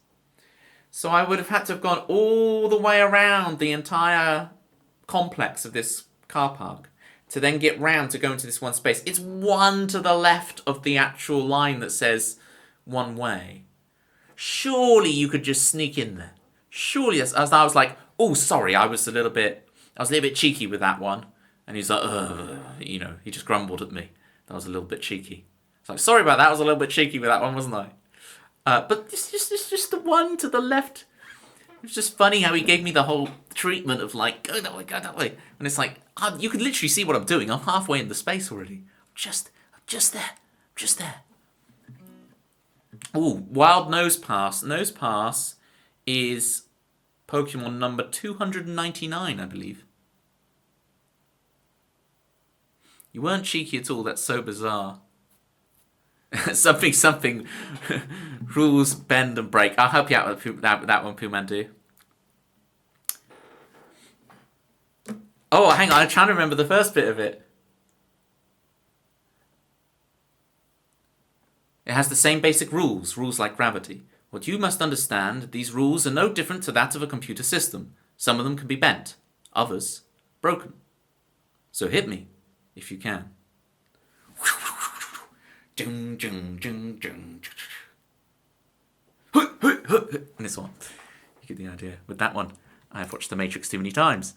So I would have had to have gone all the way around the entire complex of this car park to then get round to go into this one space. It's one to the left of the actual line that says one way. Surely you could just sneak in there. Surely, as I was like, oh, sorry, I was a little bit cheeky with that one. And he's like, he just grumbled at me. That was a little bit cheeky. It's like, sorry about that, I was a little bit cheeky with that one, wasn't I? But it's just the one to the left. It's just funny how he gave me the whole treatment of like, go that way. And it's like, you could literally see what I'm doing. I'm halfway in the space already. I'm just there. Ooh, Wild Nose Pass. Nose Pass is Pokemon number 299, I believe. You weren't cheeky at all, that's so bizarre. something. Rules bend and break. I'll help you out with that one, Pumandu. Oh, hang on, I'm trying to remember the first bit of it. It has the same basic rules like gravity. What you must understand, these rules are no different to that of a computer system. Some of them can be bent, others broken. So hit me, if you can. And this one. You get the idea. With that one, I've watched The Matrix too many times.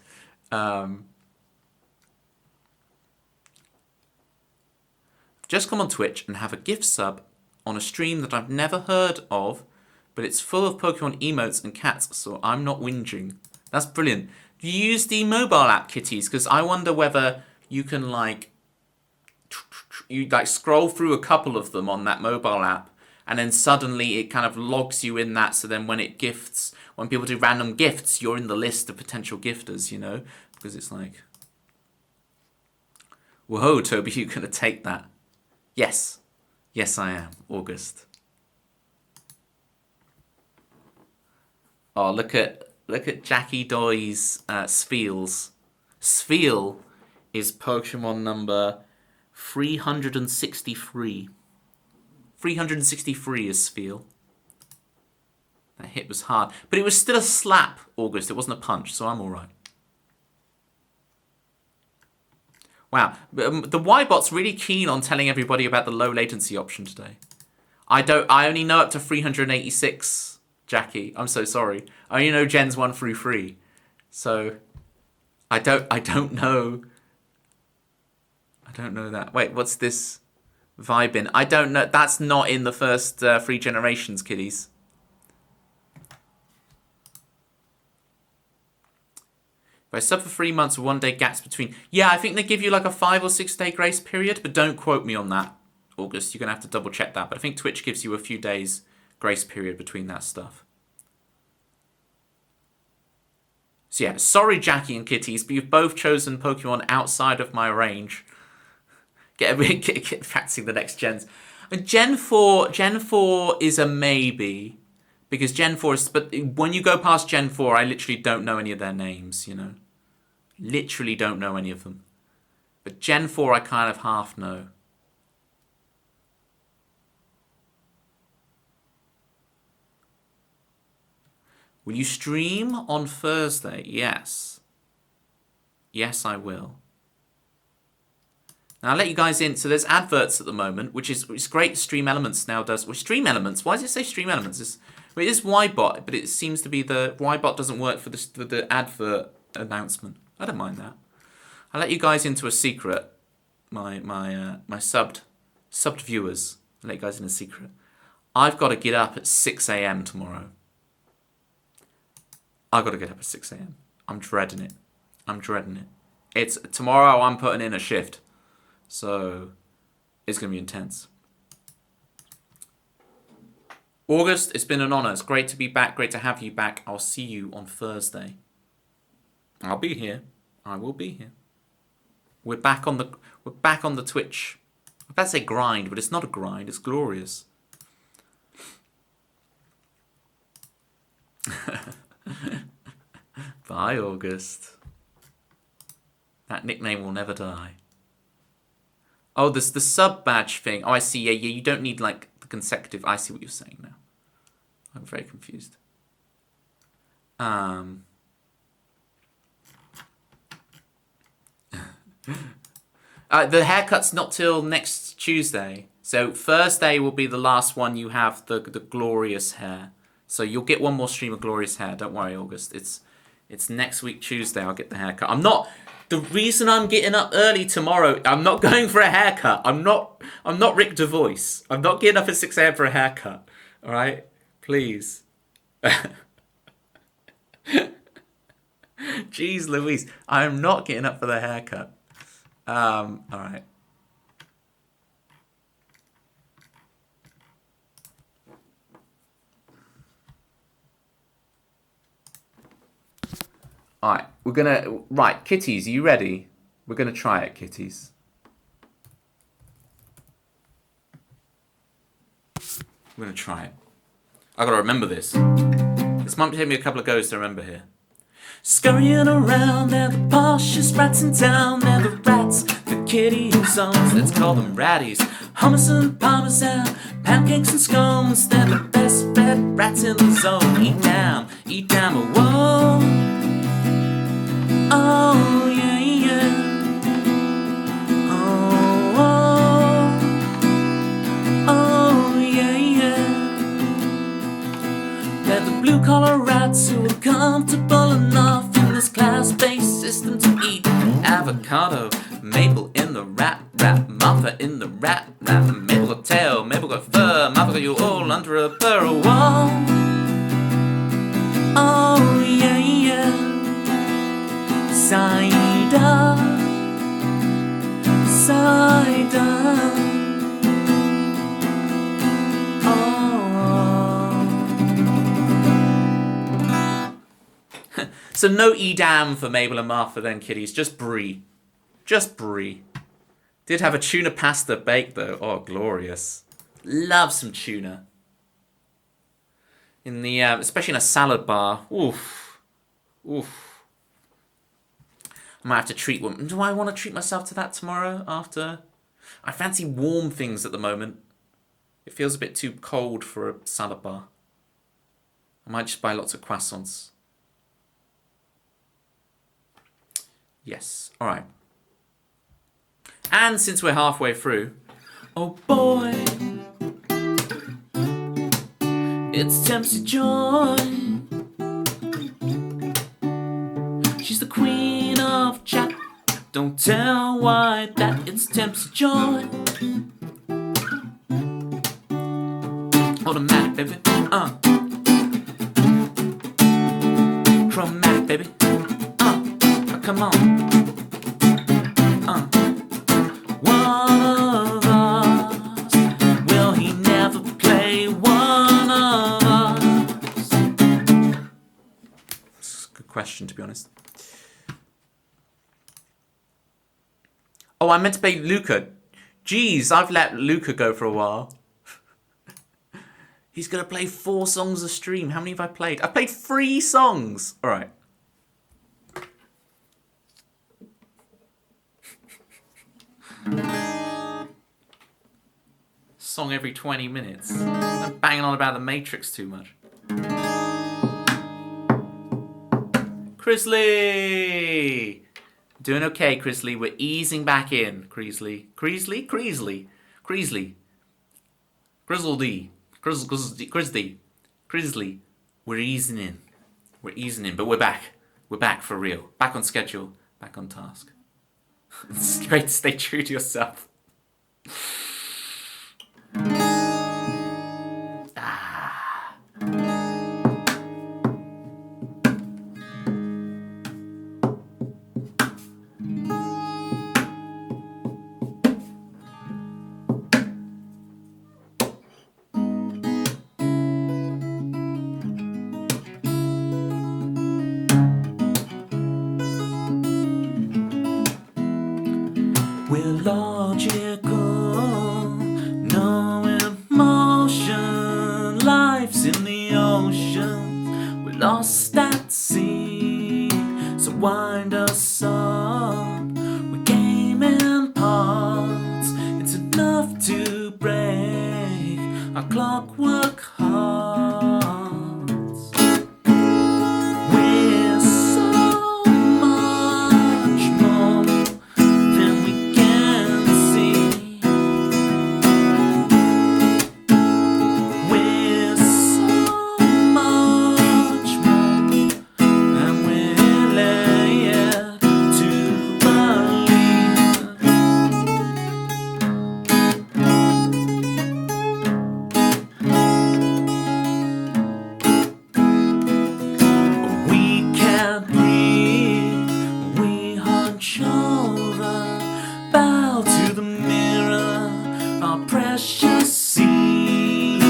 Just come on Twitch and have a gift sub on a stream that I've never heard of, but it's full of Pokemon emotes and cats, so I'm not whinging. That's brilliant. Do you use the mobile app, kitties? Because I wonder whether you can scroll through a couple of them on that mobile app, and then suddenly it kind of logs you in that, so then when people do random gifts, you're in the list of potential gifters, because it's like, whoa, Toby, you're going to take that. Yes, I am, August. Oh, look at Jackie Doy's Spheals. Spheal is Pokemon number 363. 363 is Spheal. That hit was hard. But it was still a slap, August. It wasn't a punch, so I'm alright. Wow. The Y-Bot's really keen on telling everybody about the low latency option today. I only know up to 386, Jackie. I'm so sorry. I only know gens 1 through 3. So I don't know. I don't know that. Wait, what's this vibe in? I don't know. That's not in the first 3 generations, kiddies. If I sub for 3 months with 1 day gaps between... Yeah, I think they give you like a 5 or 6 day grace period, but don't quote me on that, August. You're going to have to double check that. But I think Twitch gives you a few days grace period between that stuff. So yeah, sorry Jackie and Kitties, but you've both chosen Pokemon outside of my range. Get practicing the next gens. And Gen 4 is a maybe. Because Gen 4 is... But when you go past Gen 4, I literally don't know any of their names, you know. Literally don't know any of them. But Gen 4 I kind of half know. Will you stream on Thursday? Yes. Yes, I will. Now, I'll let you guys in. So there's adverts at the moment, which is great. Stream Elements now does... Well, Stream Elements? Why does it say Stream Elements? It is Ybot, but it seems to be the... Ybot doesn't work for the advert announcement. I don't mind that. I'll let you guys into a secret. My subbed viewers. I'll let you guys in a secret. I've got to get up at 6 a.m. tomorrow. I've got to get up at 6 a.m. I'm dreading it. I'm dreading it. It's tomorrow I'm putting in a shift. So it's going to be intense. August, it's been an honor. It's great to be back. Great to have you back. I'll see you on Thursday. I'll be here. I will be here. We're back on the Twitch. I'm about to say grind, but it's not a grind. It's glorious. Bye, August. That nickname will never die. Oh, there's the sub badge thing. Oh, I see. Yeah, you don't need like the consecutive. I see what you're saying now. I'm very confused. The haircut's not till next Tuesday. So Thursday will be the last one you have the glorious hair. So you'll get one more stream of glorious hair. Don't worry, August. It's next week Tuesday. I'll get the haircut. The reason I'm getting up early tomorrow, I'm not going for a haircut. I'm not Rick DeVoice. I'm not getting up at 6 a.m. for a haircut. All right? Please. Jeez Louise. I'm not getting up for the haircut. All right. Alright, we're gonna... Right, Kitties, are you ready? We're gonna try it, Kitties. We're gonna try it. I gotta remember this. This might take me a couple of goes to remember here. Scurrying around, they're the poshest rats in town. They're the rats the kitty owns. Let's call them ratties. Hummus and parmesan, pancakes and scones. They're the best fed rats in the zone. Eat down, oh, whoa. Oh, yeah, yeah. Oh, oh, oh, yeah, yeah. They're the blue-collar rats who are comfortable enough in this class-based system to eat avocado, maple in the rat, Martha in the rat, maple got tail, maple got fur, Martha got you all under a burrow wall. Oh, yeah, yeah. Cider, cider. Oh. So no Edam for Mabel and Martha then, Kitties. Just brie. Just brie. Did have a tuna pasta baked though. Oh, glorious. Love some tuna. In the especially in a salad bar. Oof. Oof. I might have to treat one. Do I want to treat myself to that tomorrow after? I fancy warm things at the moment. It feels a bit too cold for a salad bar. I might just buy lots of croissants. Yes. All right. And since we're halfway through, oh boy, it's Tempsy Joy. She's the queen of chat. Don't tell why that it's Tempsy Joy. Automatic, baby. Chromatic, baby. Come on. One of us. Will he never play one of us? It's a good question, to be honest. Oh, I meant to play Luca. Jeez, I've let Luca go for a while. He's going to play 4 songs a stream. How many have I played? I played 3 songs. All right. Song every 20 minutes. I'm banging on about the Matrix too much. Chrisley! Doing okay, Chrisley. We're easing back in, Creasley. Creasley? Creasley. Creasley. Grizzledy. Grizzly. Grizzly. We're easing in. We're easing in, but we're back. We're back for real. Back on schedule. Back on task. It's great to stay true to yourself. We're logical, no emotion. Life's in the ocean. We're lost at sea, so wind us up. We're gaming parts. It's enough to break our clockwork hearts. We're so much more than we can see. We're so much more than we're led to believe. We can't breathe, we hunch over, bow to the mirror, our precious seas.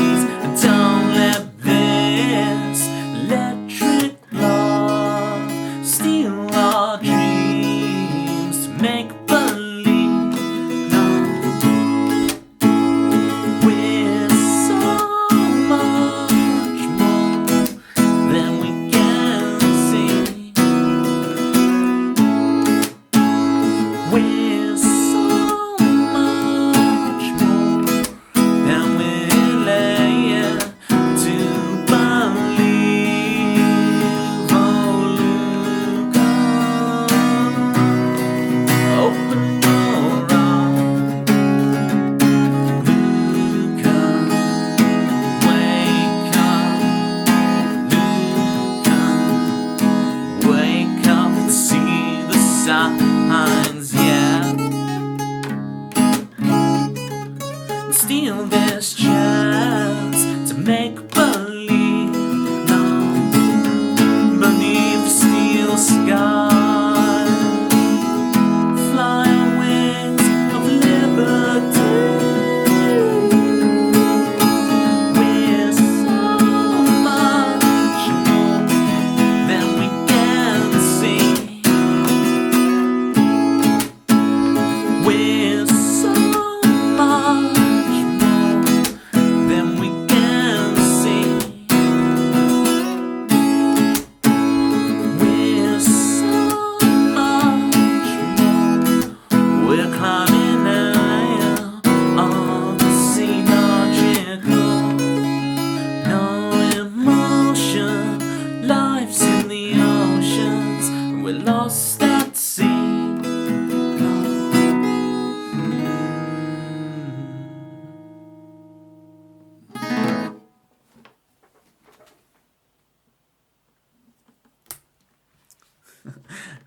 And don't let this electric love steal our dreams to make believe. No, we're so much more than we can see. We're so much more than we're led to believe. Oh, Luca, open your eyes. Luca, wake up. Luca, wake up and see the signs, yeah. And steal this chance to make believe. No, beneath the steel sky, flying wings of liberty. We're so much more than we can see. We're so much more than we can see. We're so much more. We're climbing out of the sea, logical, no emotion. Life's in the oceans, and we're lost at sea.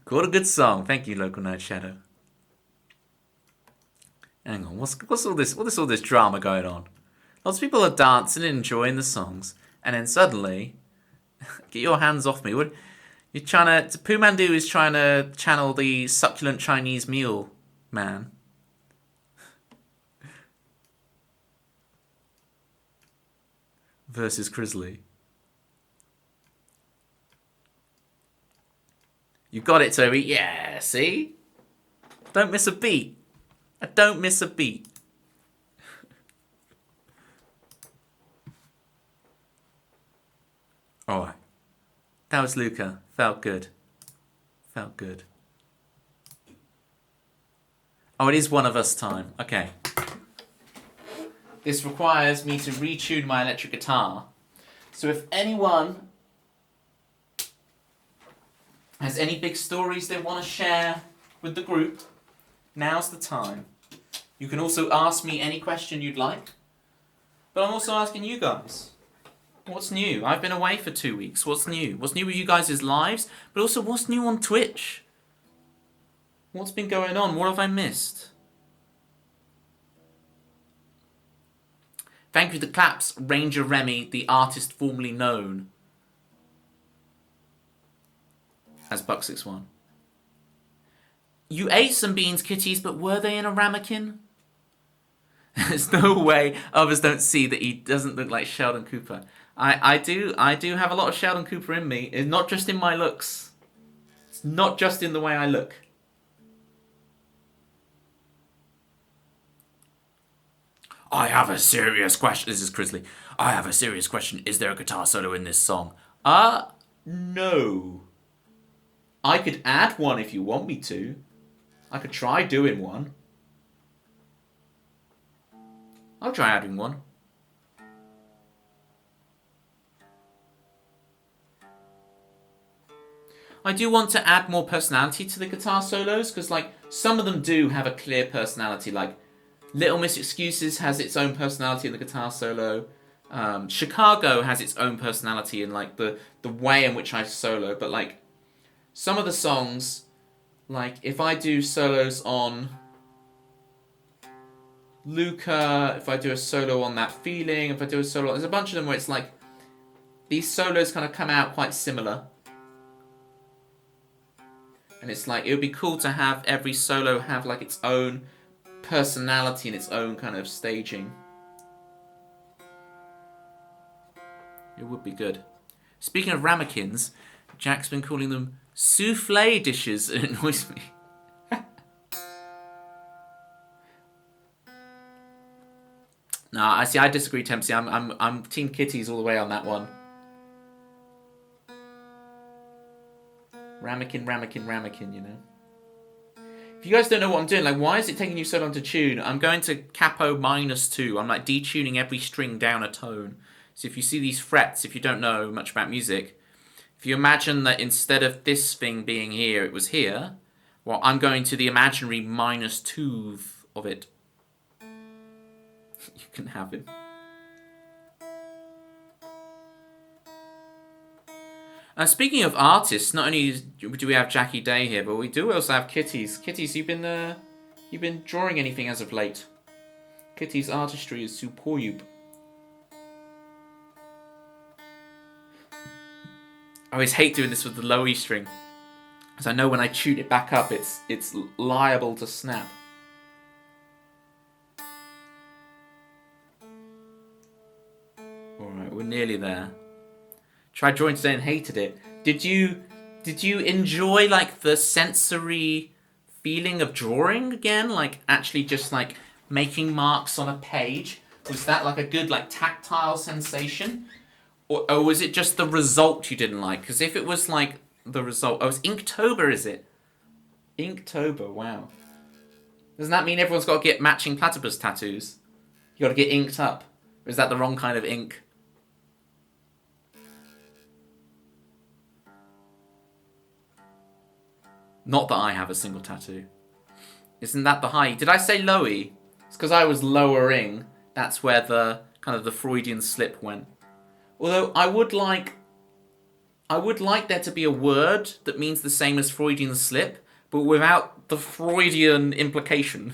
Got a good song. Thank you, Local Night Shadow. Hang on, what's all this drama going on? Lots of people are dancing and enjoying the songs, and then suddenly, get your hands off me. What? You're trying to... Pooh Mandu is trying to channel the succulent Chinese meal man. Versus Crisley. You got it, Toby. Yeah, see? Don't miss a beat. I don't miss a beat. Alright. That was Luca. Felt good. Felt good. Oh, it is One of Us time. Okay. This requires me to retune my electric guitar. So if anyone has any big stories they want to share with the group, now's the time. You can also ask me any question you'd like. But I'm also asking you guys. What's new? I've been away for 2 weeks. What's new? What's new with you guys' lives? But also, what's new on Twitch? What's been going on? What have I missed? Thank you to the claps, Ranger Remy, the artist formerly known as Buck61. You ate some beans, kitties, but were they in a ramekin? There's no way others don't see that he doesn't look like Sheldon Cooper. I do have a lot of Sheldon Cooper in me. It's not just in my looks. It's not just in the way I look. I have a serious question. This is Crisley. I have a serious question. Is there a guitar solo in this song? No. I could add one if you want me to. I could try doing one. I'll try adding one. I do want to add more personality to the guitar solos, because like some of them do have a clear personality. Like Little Miss Excuses has its own personality in the guitar solo. Chicago has its own personality in like the way in which I solo. But like some of the songs, like if I do solos on Luca, if I do a solo on That Feeling, if I do a solo, there's a bunch of them where it's like these solos kind of come out quite similar. And it's like, it would be cool to have every solo have like its own personality and its own kind of staging. It would be good. Speaking of ramekins, Jack's been calling them souffle dishes. It annoys me. No, I disagree, Tempsy. I'm Team Kitties all the way on that one. Ramekin, you know. If you guys don't know what I'm doing, like, why is it taking you so long to tune? I'm going to capo -2. I'm like detuning every string down a tone. So if you see these frets, if you don't know much about music, if you imagine that instead of this thing being here, it was here, well, I'm going to the imaginary -2 of it. You can have him. Speaking of artists, not only do we have Jackie Day here, but we do also have Kitties. Kitties, you've been drawing anything as of late? Kitties' artistry is superb. I always hate doing this with the low E string, because I know when I tune it back up, it's liable to snap. All right, we're nearly there. Tried drawing today and hated it. Did you enjoy like the sensory feeling of drawing again? Like actually just like making marks on a page? Was that like a good like tactile sensation? Or was it just the result you didn't like? Because if it was like the result... Oh, it's Inktober, is it? Inktober, wow. Doesn't that mean everyone's got to get matching platypus tattoos? You got to get inked up? Or is that the wrong kind of ink? Not that I have a single tattoo. Isn't that the high? Did I say lowy? It's because I was lowering. That's where the kind of the Freudian slip went. Although I would like there to be a word that means the same as Freudian slip, but without the Freudian implication.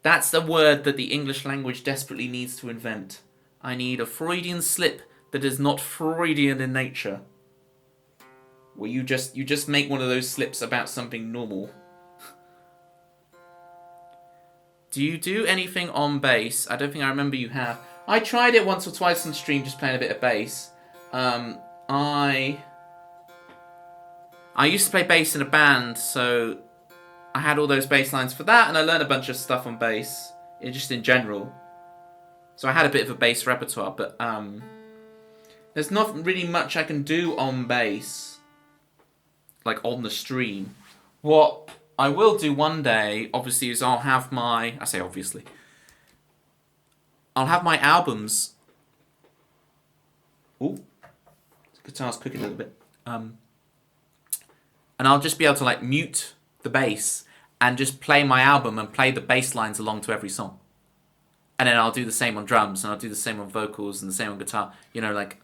That's the word that the English language desperately needs to invent. I need a Freudian slip that is not Freudian in nature. Where you just make one of those slips about something normal. Do you do anything on bass? I don't think I remember you have. I tried it once or twice on stream, just playing a bit of bass. I used to play bass in a band, so I had all those bass lines for that, and I learned a bunch of stuff on bass, just in general. So I had a bit of a bass repertoire, but there's not really much I can do on bass, like on the stream. What I will do one day, obviously, is I'll have my... I say obviously. I'll have my albums... Ooh. The guitar's cooking a little bit. And I'll just be able to, like, mute the bass and just play my album and play the bass lines along to every song. And then I'll do the same on drums, and I'll do the same on vocals, and the same on guitar. You know, like...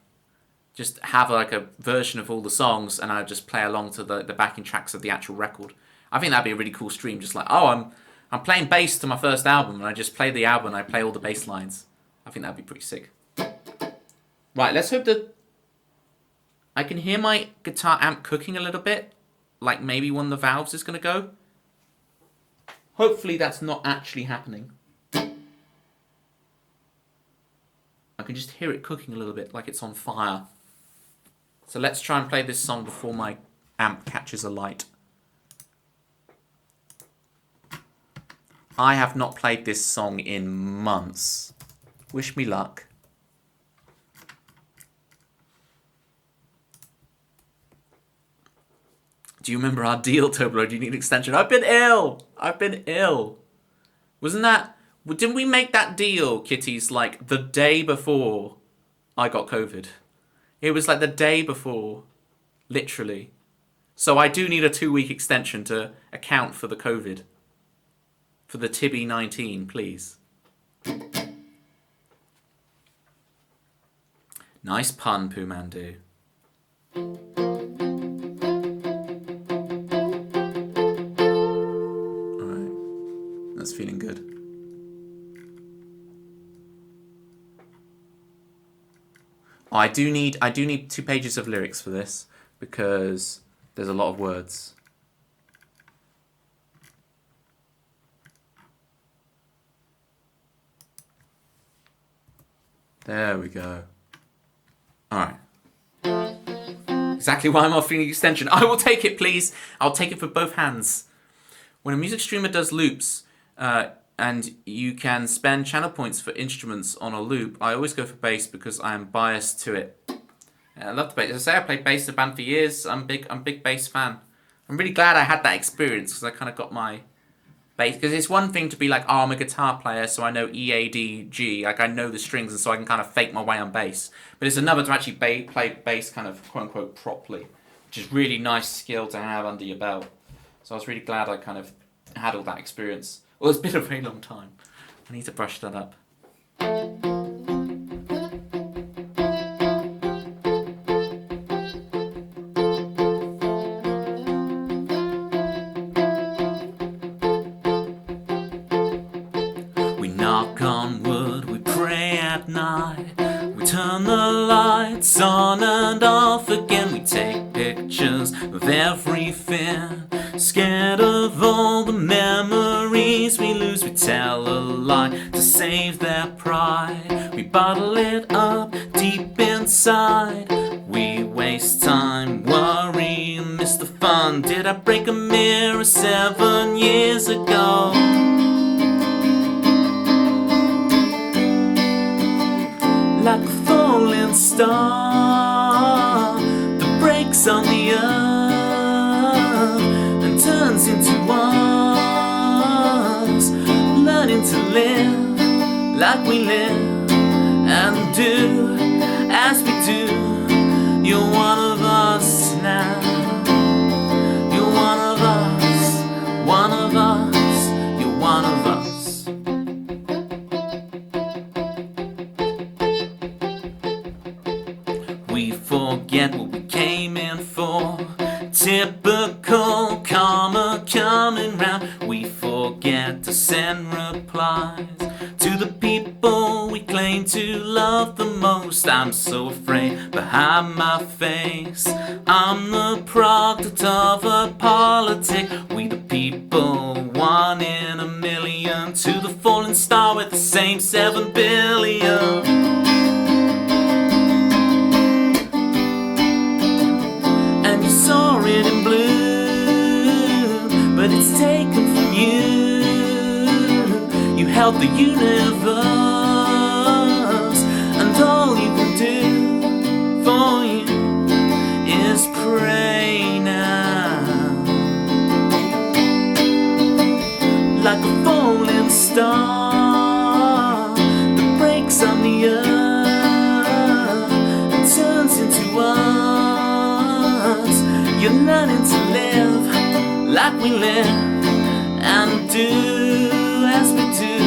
Just have like a version of all the songs, and I just play along to the backing tracks of the actual record. I think that'd be a really cool stream. Just like, oh, I'm playing bass to my first album, and I just play the album, and I play all the bass lines. I think that'd be pretty sick. Right, let's hope that I can hear my guitar amp cooking a little bit. Like maybe one of the valves is gonna go. Hopefully that's not actually happening. I can just hear it cooking a little bit, like it's on fire. So let's try and play this song before my amp catches a light. I have not played this song in months. Wish me luck. Do you remember our deal, Tobler? Do you need an extension? I've been ill! I've been ill. Wasn't that... Didn't we make that deal, kitties, like the day before I got COVID? It was like the day before, literally. So I do need a 2-week extension to account for the COVID. For the TB-19, please. Nice pun, Poomandu. Alright, that's feeling good. Oh, I do need 2 pages of lyrics for this because there's a lot of words. There we go. Alright. Exactly why I'm offering the extension. I will take it, please. I'll take it for both hands. When a music streamer does loops, and you can spend channel points for instruments on a loop, I always go for bass because I am biased to it. I love the bass. As I say, I played bass in a band for years. I'm a big bass fan. I'm really glad I had that experience because I kind of got my bass. Because it's one thing to be like, oh, I'm a guitar player, so I know E, A, D, G. Like, I know the strings, and so I can kind of fake my way on bass. But it's another to actually play bass kind of, quote-unquote, properly. Which is really nice skill to have under your belt. So I was really glad I kind of had all that experience. Well, it's been a very long time. I need to brush that up. We knock on wood, we pray at night. We turn the lights on and off again. We take pictures of everything. Scared of all the memories we lose, we tell a lie to save their pride. We bottle it up deep inside. We waste time worrying, miss the fun. Did I break a mirror 7 years ago? Like a falling star that breaks on the earth and turns into us, learning to live like we live and do as we do. You're one of us now. You're one of us, one of us, you're one of us. We forget what we came in for. Typical karma coming round. We forget forget to send replies to the people we claim to love the most. I'm so afraid behind my face. I'm the product of a politic. We the people, 1 in a million, to the fallen star with the same 7 billion. And you saw it in blue, but it's taken from you. You held the universe, and all you can do for you is pray now. Like a falling star that breaks on the earth and turns into us. You're learning to live like we live and do as we do.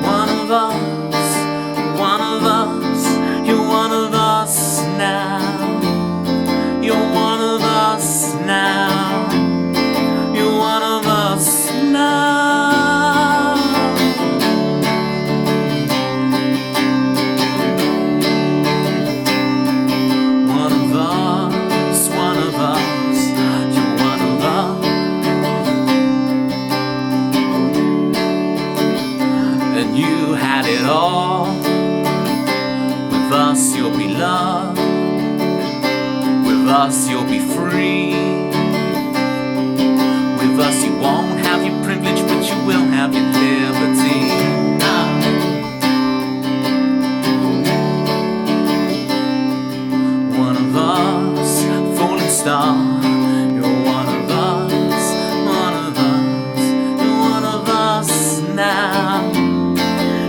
One of us, one of us. You're one of us now. You're one of us now. You're one of us now. One of us, one of us. You're one of us. And you had it all. With us you'll be loved. With us you'll be free. With us you won't have your privilege, but you will have your liberty. One of us, falling star. You're one of us, one of us. You're one of us now.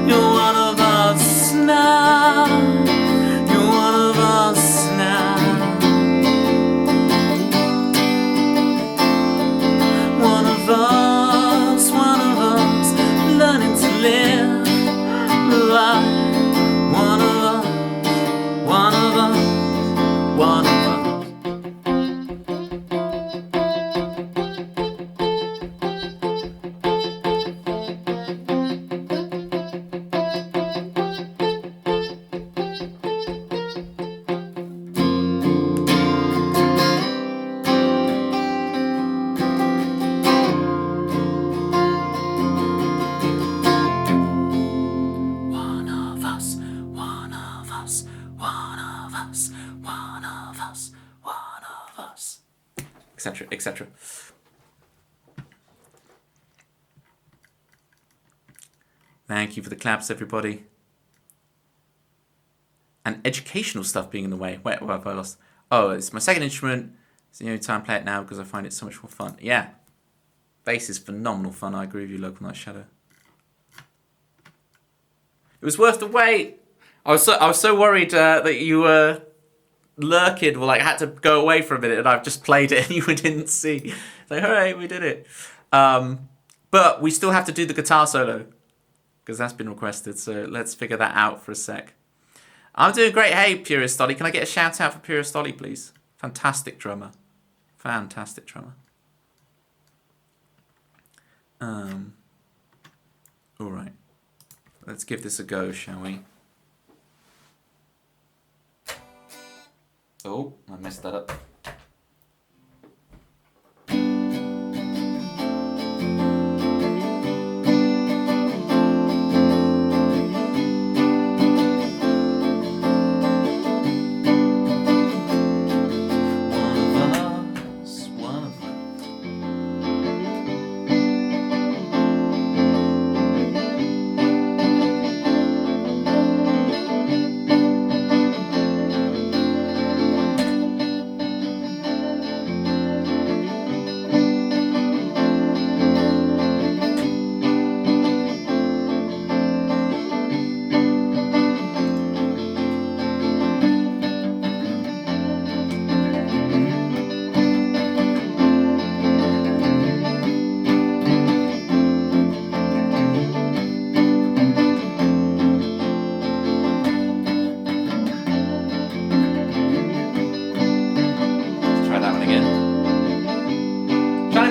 You're one of us now. You're one of us now. One of us, learning to live life. One of us, one of us, one of us. One of us, one of us, one of us, one of us, one of us, etc., etc. Thank you for the claps, everybody. And educational stuff being in the way. Wait, what have I lost? Oh, it's my second instrument. It's the only time I play it now because I find it so much more fun. Yeah, bass is phenomenal fun. I agree with you, Local Night Shadow. It was worth the wait. I was so worried that you were lurking, or like had to go away for a minute, and I've just played it and you didn't see. It's like, hooray, we did it. But we still have to do the guitar solo because that's been requested. So let's figure that out for a sec. I'm doing great. Hey, Purist Dolly, can I get a shout out for Purist Dolly, please? Fantastic drummer. Fantastic drummer. All right. Let's give this a go, shall we? Oh, I messed that up.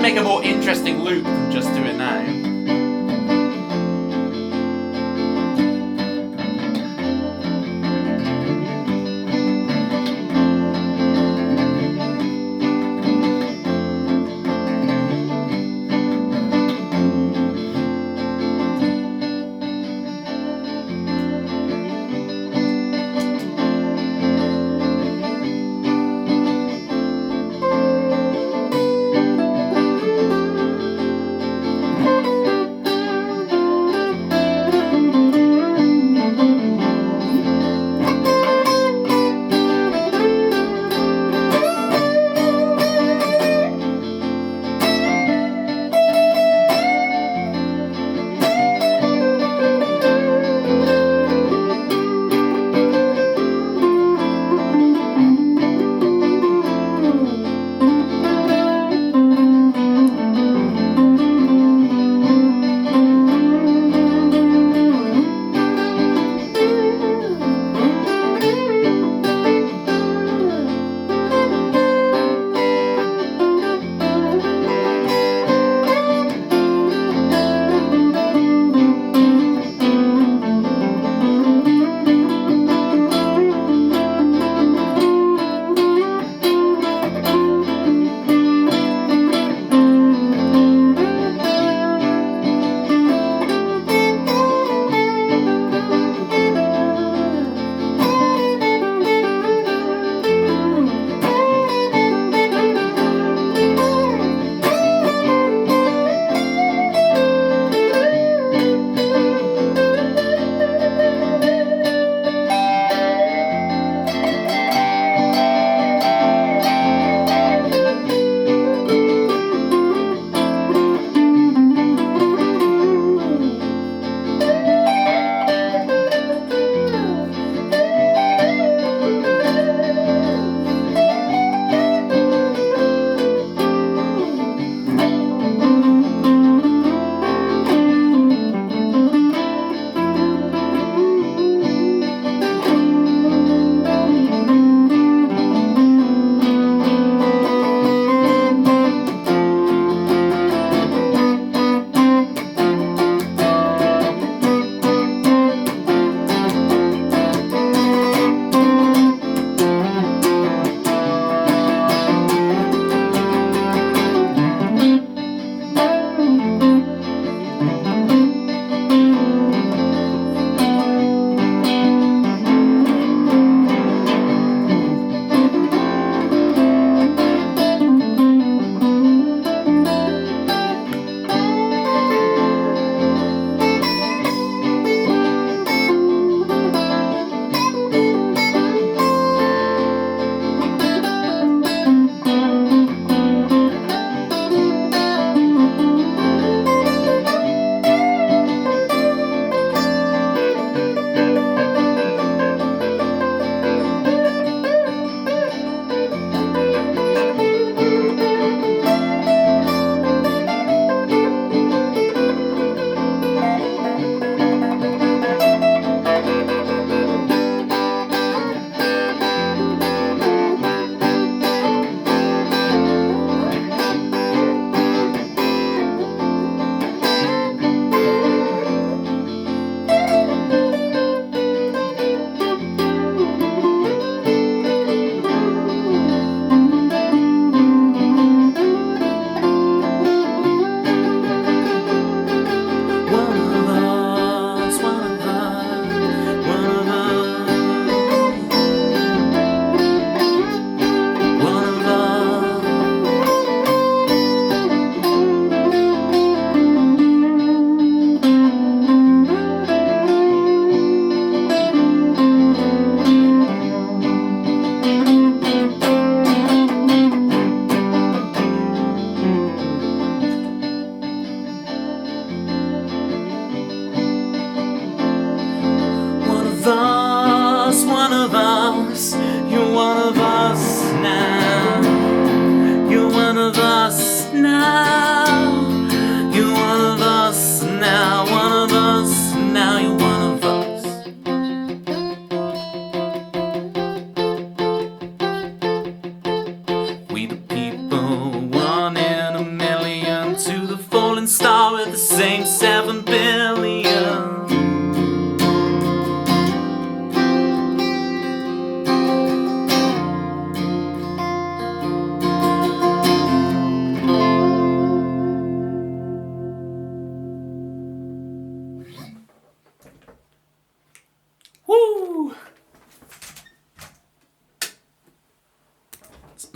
make a more interesting loop than just do it now.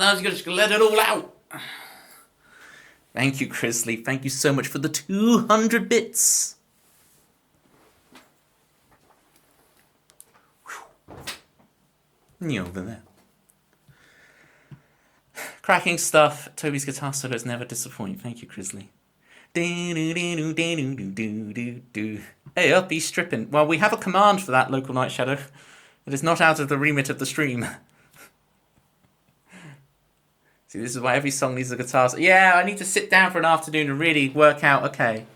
Now you just let it all out. Thank you, Chrisley. Thank you so much for the 200 bits. Over there. Cracking stuff. Toby's guitar solos never disappoint. Thank you, Chrisley. Hey, up, he's stripping. Well, we have a command for that, Local Night Shadow. It is not out of the remit of the stream. See, this is why every song needs a guitar. Yeah, I need to sit down for an afternoon and really work out, okay.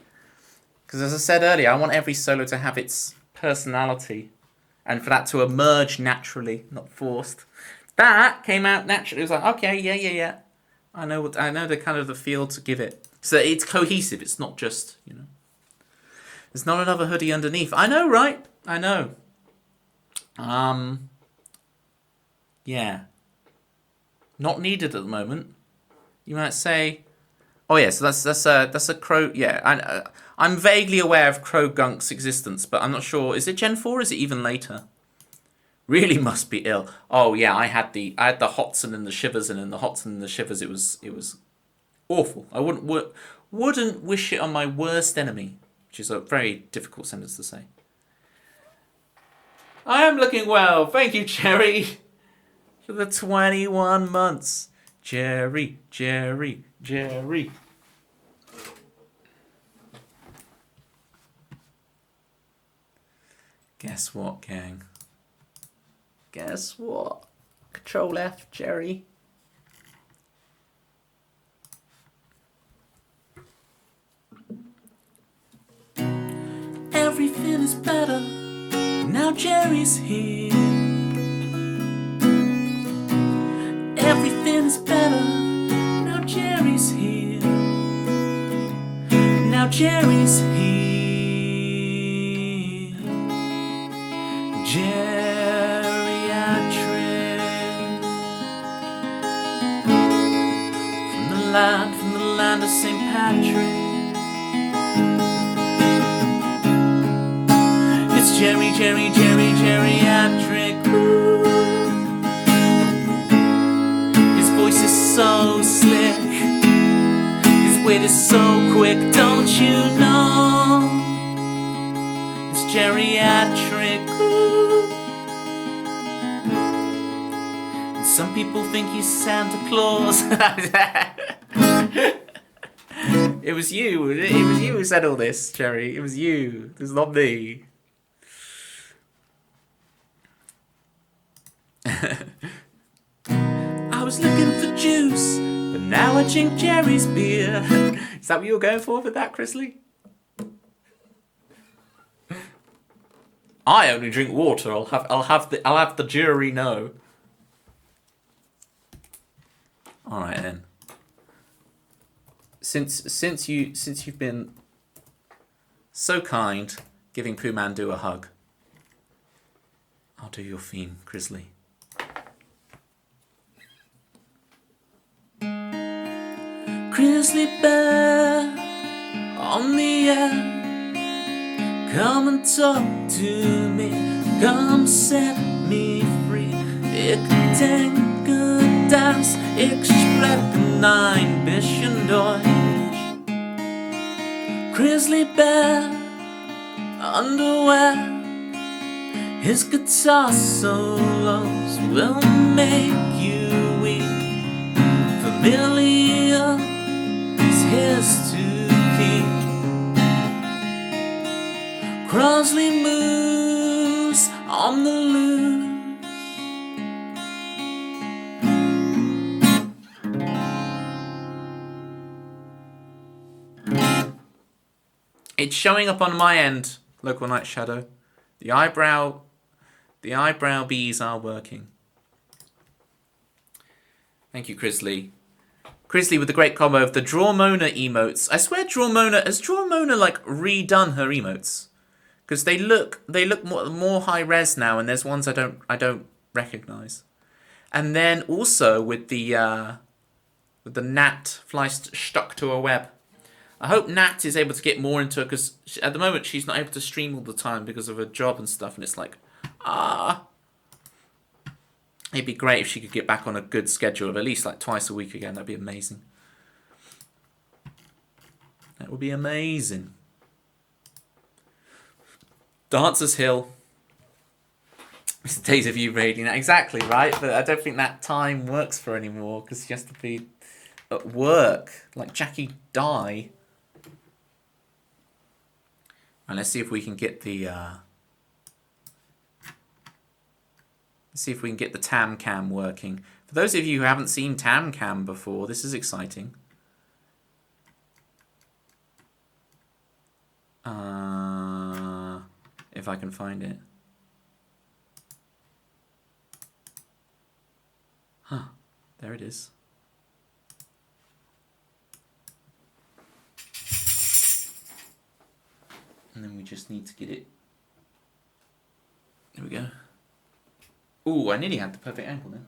Because as I said earlier, I want every solo to have its personality. And for that to emerge naturally, not forced. That came out naturally. It was like, okay, yeah. I know the kind of the feel to give it. So it's cohesive. It's not just, There's not another hoodie underneath. I know, right? I know. Yeah. Not needed at the moment. You might say. Oh yeah, so that's a Crow. Yeah, I'm vaguely aware of Crow Gunk's existence, but I'm not sure. Is it Gen 4? Or is it even later? Really must be ill. Oh yeah, I had the Hotson and the Shivers, and in the Hotson and the Shivers, it was awful. I wouldn't wish it on my worst enemy, which is a very difficult sentence to say. I am looking well, thank you, Jerry, for the 21 months. Jerry. Guess what, gang? Guess what? Control F, Jerry. Everything is better now Jerry's here. Everything is better now Jerry's here. Now Jerry's here. Geriatric. From the land of St. Patrick. It's geriatric. Ooh. His voice is so slick. His wit is so quick, don't you know? It's geriatric. Ooh. And some people think he's Santa Claus. It was you. It was you who said all this, Jerry. It was you. It was not me. I was looking for juice, but now I drink Jerry's beer. Is that what you were going for with that, Chrisley? I only drink water. I'll have the jury know. All right then. Since you've been so kind, giving Pooh Mandu a hug, I'll do your theme, Chrisley. Grizzly bear on the air, come and talk to me, come set me free. Ich denke, dass ich spreche ein bisschen Deutsch. Grizzly bear underwear, his guitar solos will make you weep. Familiar his to keep. Crosley moves on the loose. It's showing up on my end, Local Night Shadow. The eyebrow bees are working. Thank you, Chrisley. Chrisley with the great combo of the Draw Mona emotes. I swear has Draw Mona like redone her emotes? Because they look more high res now, and there's ones I don't recognize. And then also with the Nat fly stuck to a web. I hope Nat is able to get more into it, because at the moment she's not able to stream all the time because of her job and stuff, and it's like, It'd be great if she could get back on a good schedule of at least like twice a week again. That'd be amazing. That would be amazing. Dancers Hill. It's the days of you raiding that. Exactly, right? But I don't think that time works for her anymore because she has to be at work. Like Jackie Dye. And let's see if we can get the... let's see if we can get the Tam Cam working. For those of you who haven't seen Tam Cam before, this is exciting. If I can find it. Huh, there it is. And then we just need to get it. There we go. Ooh, I nearly had the perfect angle then.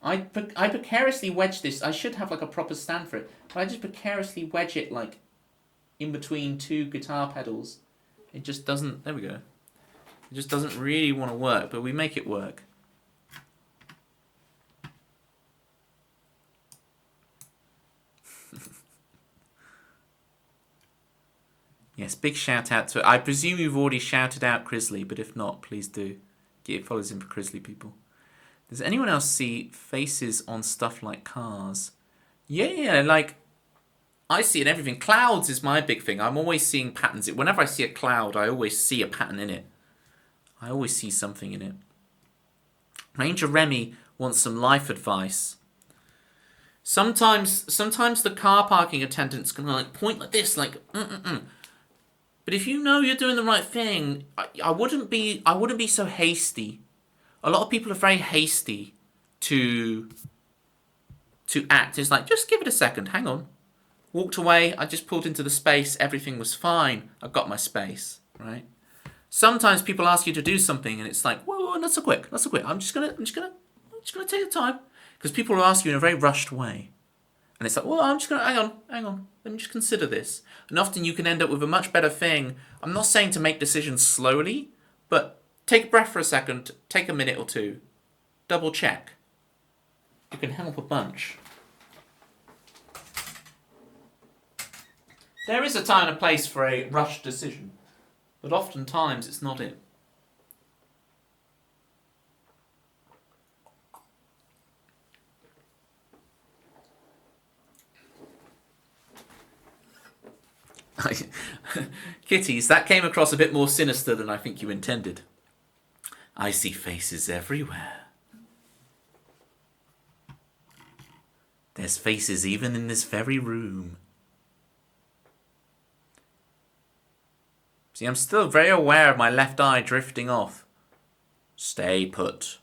I precariously wedge this. I should have like a proper stand for it, but I just precariously wedge it like in between two guitar pedals. It just doesn't. There we go. It just doesn't really want to work, but we make it work. Yes, big shout out to... I presume you've already shouted out Crisley, but if not, please do. Get follows in for Crisley people. Does anyone else see faces on stuff like cars? Yeah, like... I see it in everything. Clouds is my big thing. I'm always seeing patterns. Whenever I see a cloud, I always see a pattern in it. I always see something in it. Ranger Remy wants some life advice. Sometimes the car parking attendant's gonna like point like this, like But if you know you're doing the right thing, I wouldn't be so hasty. A lot of people are very hasty to act. It's like, just give it a second, hang on. Walked away, I just pulled into the space, everything was fine. I got my space, right? Sometimes people ask you to do something and it's like, whoa, not so quick. I'm just gonna take the time. Because people will ask you in a very rushed way. And it's like, well, I'm just gonna hang on. Let me just consider this. And often you can end up with a much better thing. I'm not saying to make decisions slowly, but take a breath for a second, take a minute or two, double check. It can help a bunch. There is a time and a place for a rushed decision, but oftentimes it's not it. Kitties, that came across a bit more sinister than I think you intended. I see faces everywhere. There's faces even in this very room. See, I'm still very aware of my left eye drifting off. Stay put.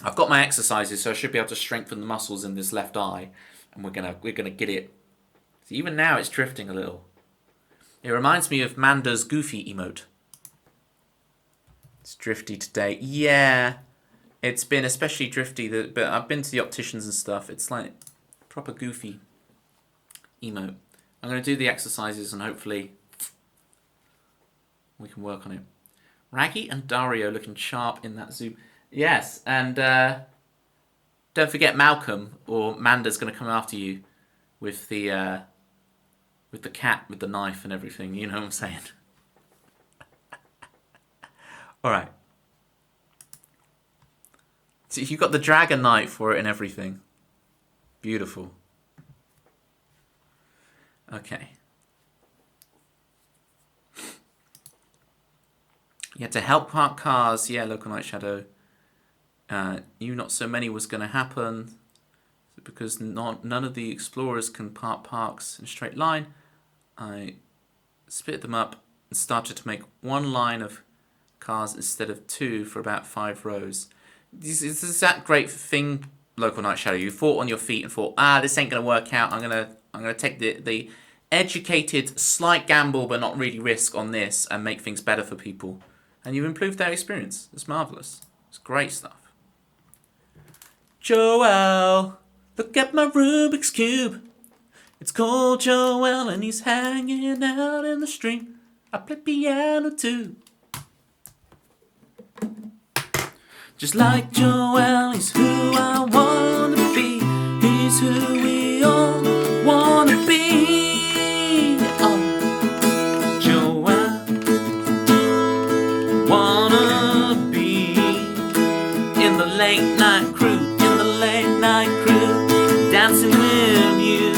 I've got my exercises, so I should be able to strengthen the muscles in this left eye, and we're gonna get it. See, even now it's drifting a little. It reminds me of Manda's Goofy emote. It's drifty today. Yeah, it's been especially drifty. But I've been to the opticians and stuff. It's like proper Goofy emote. I'm going to do the exercises and hopefully we can work on it. Raggy and Dario looking sharp in that zoom. Yes, and don't forget Malcolm or Manda's going to come after you with the cat with the knife and everything. You know what I'm saying? All right. So you got the dragon knight for it and everything. Beautiful. Okay. Yeah, to help park cars. Yeah, local night shadow. You not so many was going to happen because none of the explorers can park parks in a straight line. I split them up and started to make one line of cars instead of two for about 5 rows. This is that great thing, local night shadow. You fought on your feet and thought, this ain't gonna work out. I'm gonna take the educated, slight gamble but not really risk on this and make things better for people. And you've improved their experience. It's marvelous. It's great stuff. Joel, look at my Rubik's Cube. It's called Joel and he's hanging out in the stream. I play piano too. Just like Joel, he's who I wanna be. He's who we all wanna be. Oh, Joel, wanna be in the late night crew, in the late night crew, dancing with you,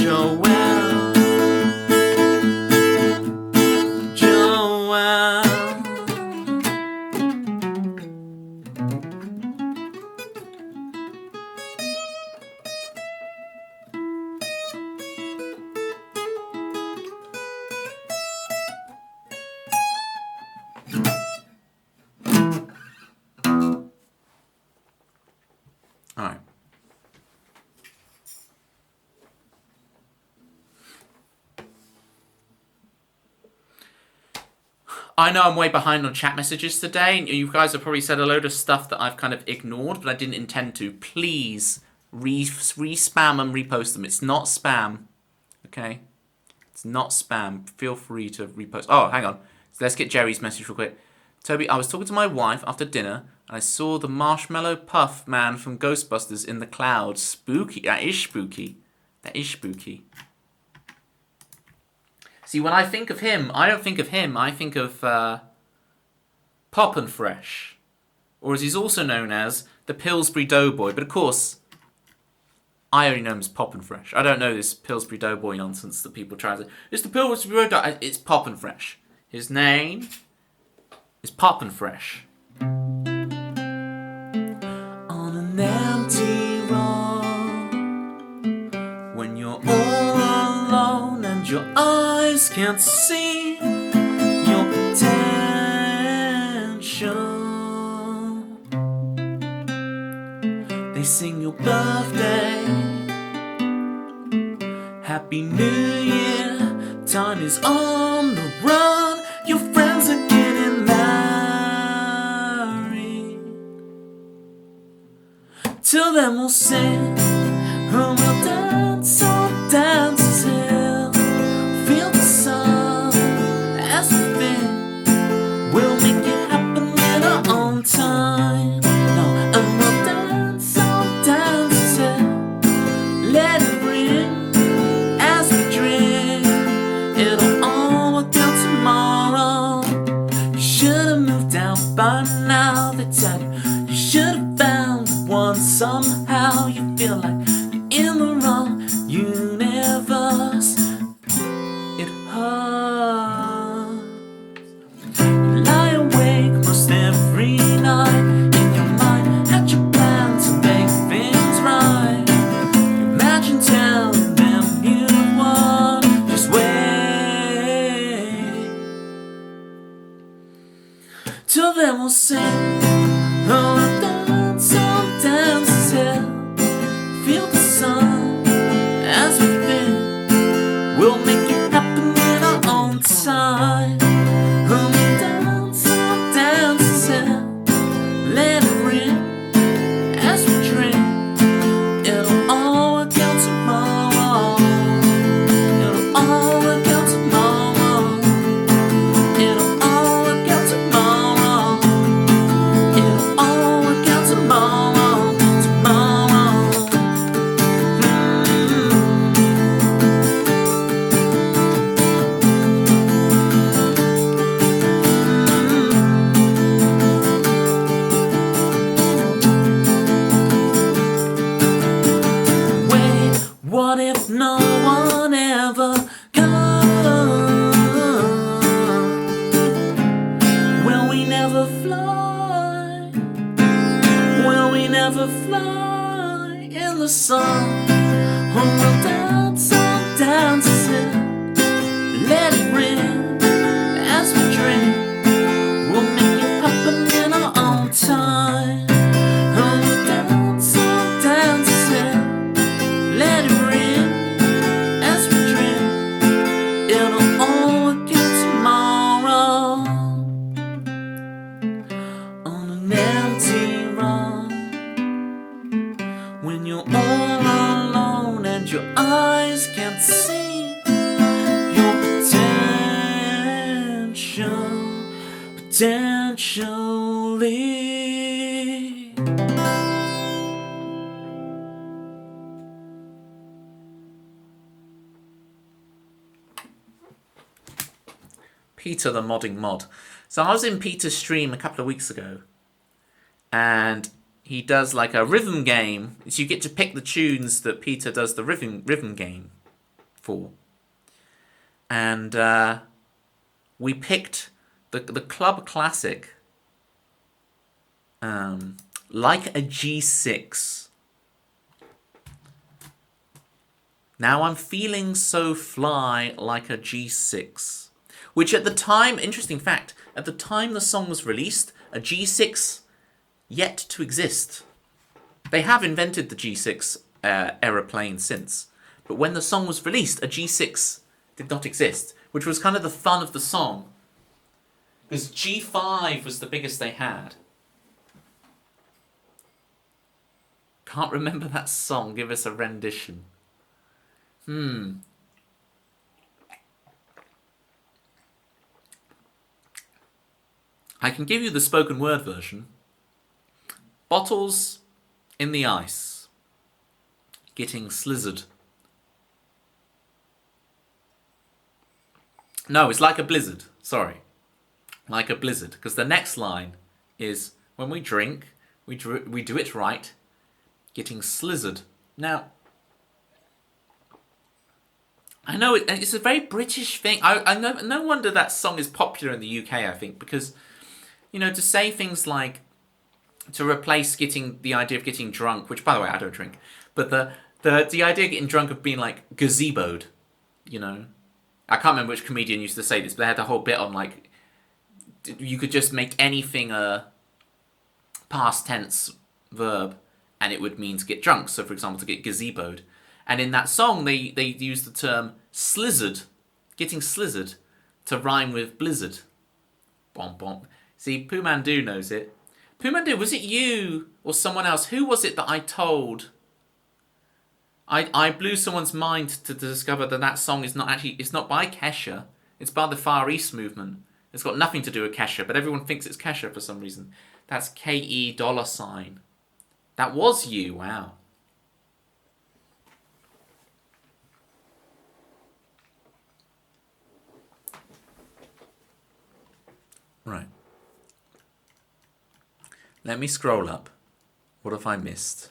Joel. All right. I know I'm way behind on chat messages today. You guys have probably said a load of stuff that I've kind of ignored, but I didn't intend to. Please re-spam and repost them. It's not spam. Okay? It's not spam. Feel free to repost. Oh, hang on. So let's get Jerry's message real quick. Toby, I was talking to my wife after dinner, and I saw the marshmallow puff man from Ghostbusters in the clouds. Spooky. That is spooky. That is spooky. See, when I think of him, I don't think of him. I think of Poppin' Fresh, or as he's also known as, the Pillsbury Doughboy. But of course, I only know him as Poppin' Fresh. I don't know this Pillsbury Doughboy nonsense that people try to say. It's the Pillsbury Doughboy. It's Poppin' Fresh. His name is Poppin' Fresh. On an empty road, when you're all alone and your eyes can't see your potential, they sing your birthday, Happy New Year, time is on the run, your friends are getting married. Till then we'll sing, and we'll dance on dances hill, feel the sun as we fit, we'll make it happen in our own time. No, and we'll dance on dances hill, let it ring as we drink, it'll all work out tomorrow. You should have moved down by now, they tell you, you should have found one somehow. You feel like you're in the wrong universe. It hurts. You lie awake most every night in your mind, had your plan to make things right. Imagine telling them you won. Just wait. Till then we'll sing, oh, we'll dance on dances hill, feel the sun as we fit, we'll make it happen in our own time. Oh, we'll dance on dances hill, let it ring as we drink, it'll all work out tomorrow. It'll all work out tomorrow. It'll all work out tomorrow. It'll all work out tomorrow. Tomorrow. Wait, what if no one ever comes? Will we never fly? Will we never fly in the sun? Or we'll dance on dances hill, let it ring as we drink, we'll make it happen in our own time. Oh, we'll dance on dances hill, let it ring as we drink, it'll all work out tomorrow. On an empty run, when you're all alone and your Peter the modding mod. So I was in Peter's stream a couple of weeks ago, and he does like a rhythm game. So you get to pick the tunes that Peter does the rhythm game for. And we picked the club classic, like a G6. Now I'm feeling so fly like a G6. Which at the time, interesting fact, at the time the song was released, a G6 yet to exist. They have invented the G6 aeroplane since. But when the song was released, a G6 did not exist. Which was kind of the fun of the song. Because G5 was the biggest they had. Can't remember that song. Give us a rendition. I can give you the spoken word version. Bottles in the ice. Getting slizzard. No, it's like a blizzard. Sorry. Like a blizzard. Because the next line is, when we drink, we do it right. Getting slizzard. Now, I know it's a very British thing. I know, no wonder that song is popular in the UK, I think, because, you know, to say things like, to replace the idea of getting drunk, which, by the way, I don't drink, but the idea of getting drunk of being, like, gazeboed, you know? I can't remember which comedian used to say this, but they had the whole bit on, like, you could just make anything a past tense verb, and it would mean to get drunk. So, for example, to get gazeboed. And in that song, they used the term slizzard, getting slizzard, to rhyme with blizzard. Bomb bomb. See, Pooh-Man-Doo knows it. Pooh-Man-Doo, was it you or someone else? Who was it that I told? I blew someone's mind to discover that song is not actually, it's not by Kesha. It's by the Far East movement. It's got nothing to do with Kesha, but everyone thinks it's Kesha for some reason. That's K-E $. That was you, wow. Right. Let me scroll up. What have I missed?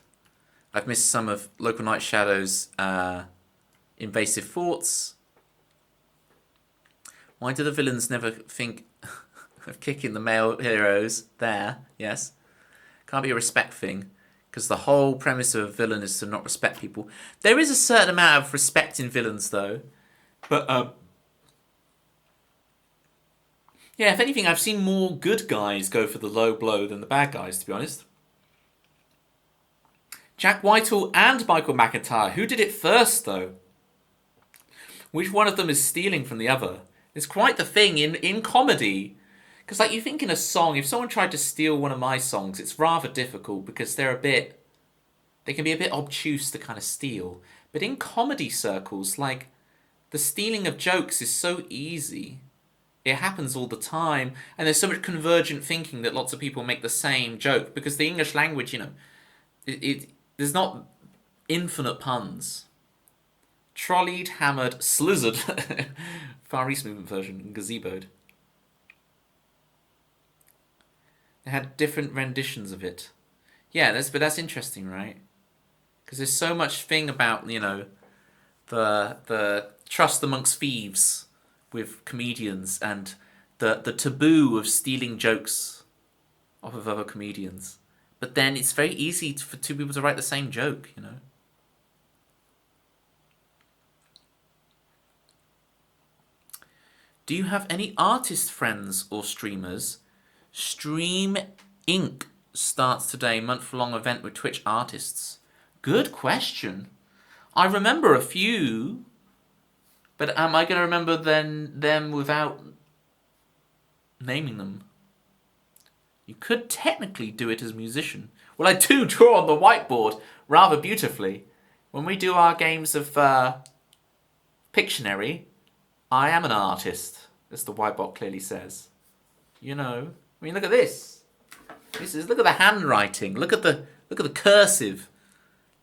I've missed some of Local Night Shadow's invasive thoughts. Why do the villains never think of kicking the male heroes? There, yes. Can't be a respect thing, because the whole premise of a villain is to not respect people. There is a certain amount of respect in villains, though. But, yeah, if anything, I've seen more good guys go for the low blow than the bad guys, to be honest. Jack Whitehall and Michael McIntyre. Who did it first, though? Which one of them is stealing from the other? It's quite the thing in comedy. Because, like, you think in a song, if someone tried to steal one of my songs, it's rather difficult because they can be a bit obtuse to kind of steal. But in comedy circles, like, the stealing of jokes is so easy. It happens all the time. And there's so much convergent thinking that lots of people make the same joke. Because the English language, you know, there's not infinite puns. Trolleyed, hammered, slizzard. Far East Movement version, gazeboed. They had different renditions of it. Yeah, but that's interesting, right? Because there's so much thing about, you know, the trust amongst thieves with comedians and the taboo of stealing jokes off of other comedians. But then it's very easy for two people to write the same joke, you know? Do you have any artist friends or streamers? Stream Inc. starts today, month-long event with Twitch artists. Good question. I remember a few, but am I going to remember them without naming them? You could technically do it as a musician. Well, I do draw on the whiteboard rather beautifully. When we do our games of Pictionary, I am an artist, as the whiteboard clearly says. You know, I mean, look at this. Look at the handwriting. Look at the cursive.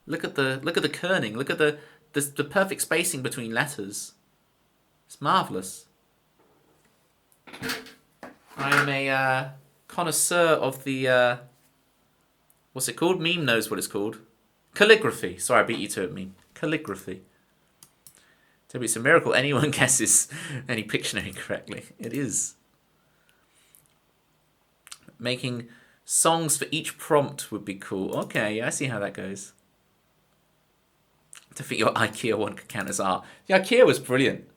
Look at the kerning. Look at the perfect spacing between letters. It's marvelous. I am a connoisseur of the what's it called? Meme knows what it's called. Calligraphy. Sorry, I beat you to it. Meme. Calligraphy. Toby, it's a miracle anyone guesses any Pictionary correctly. It is. Making songs for each prompt would be cool. Okay, I see how that goes. To fit your IKEA one could count as art. The IKEA was brilliant.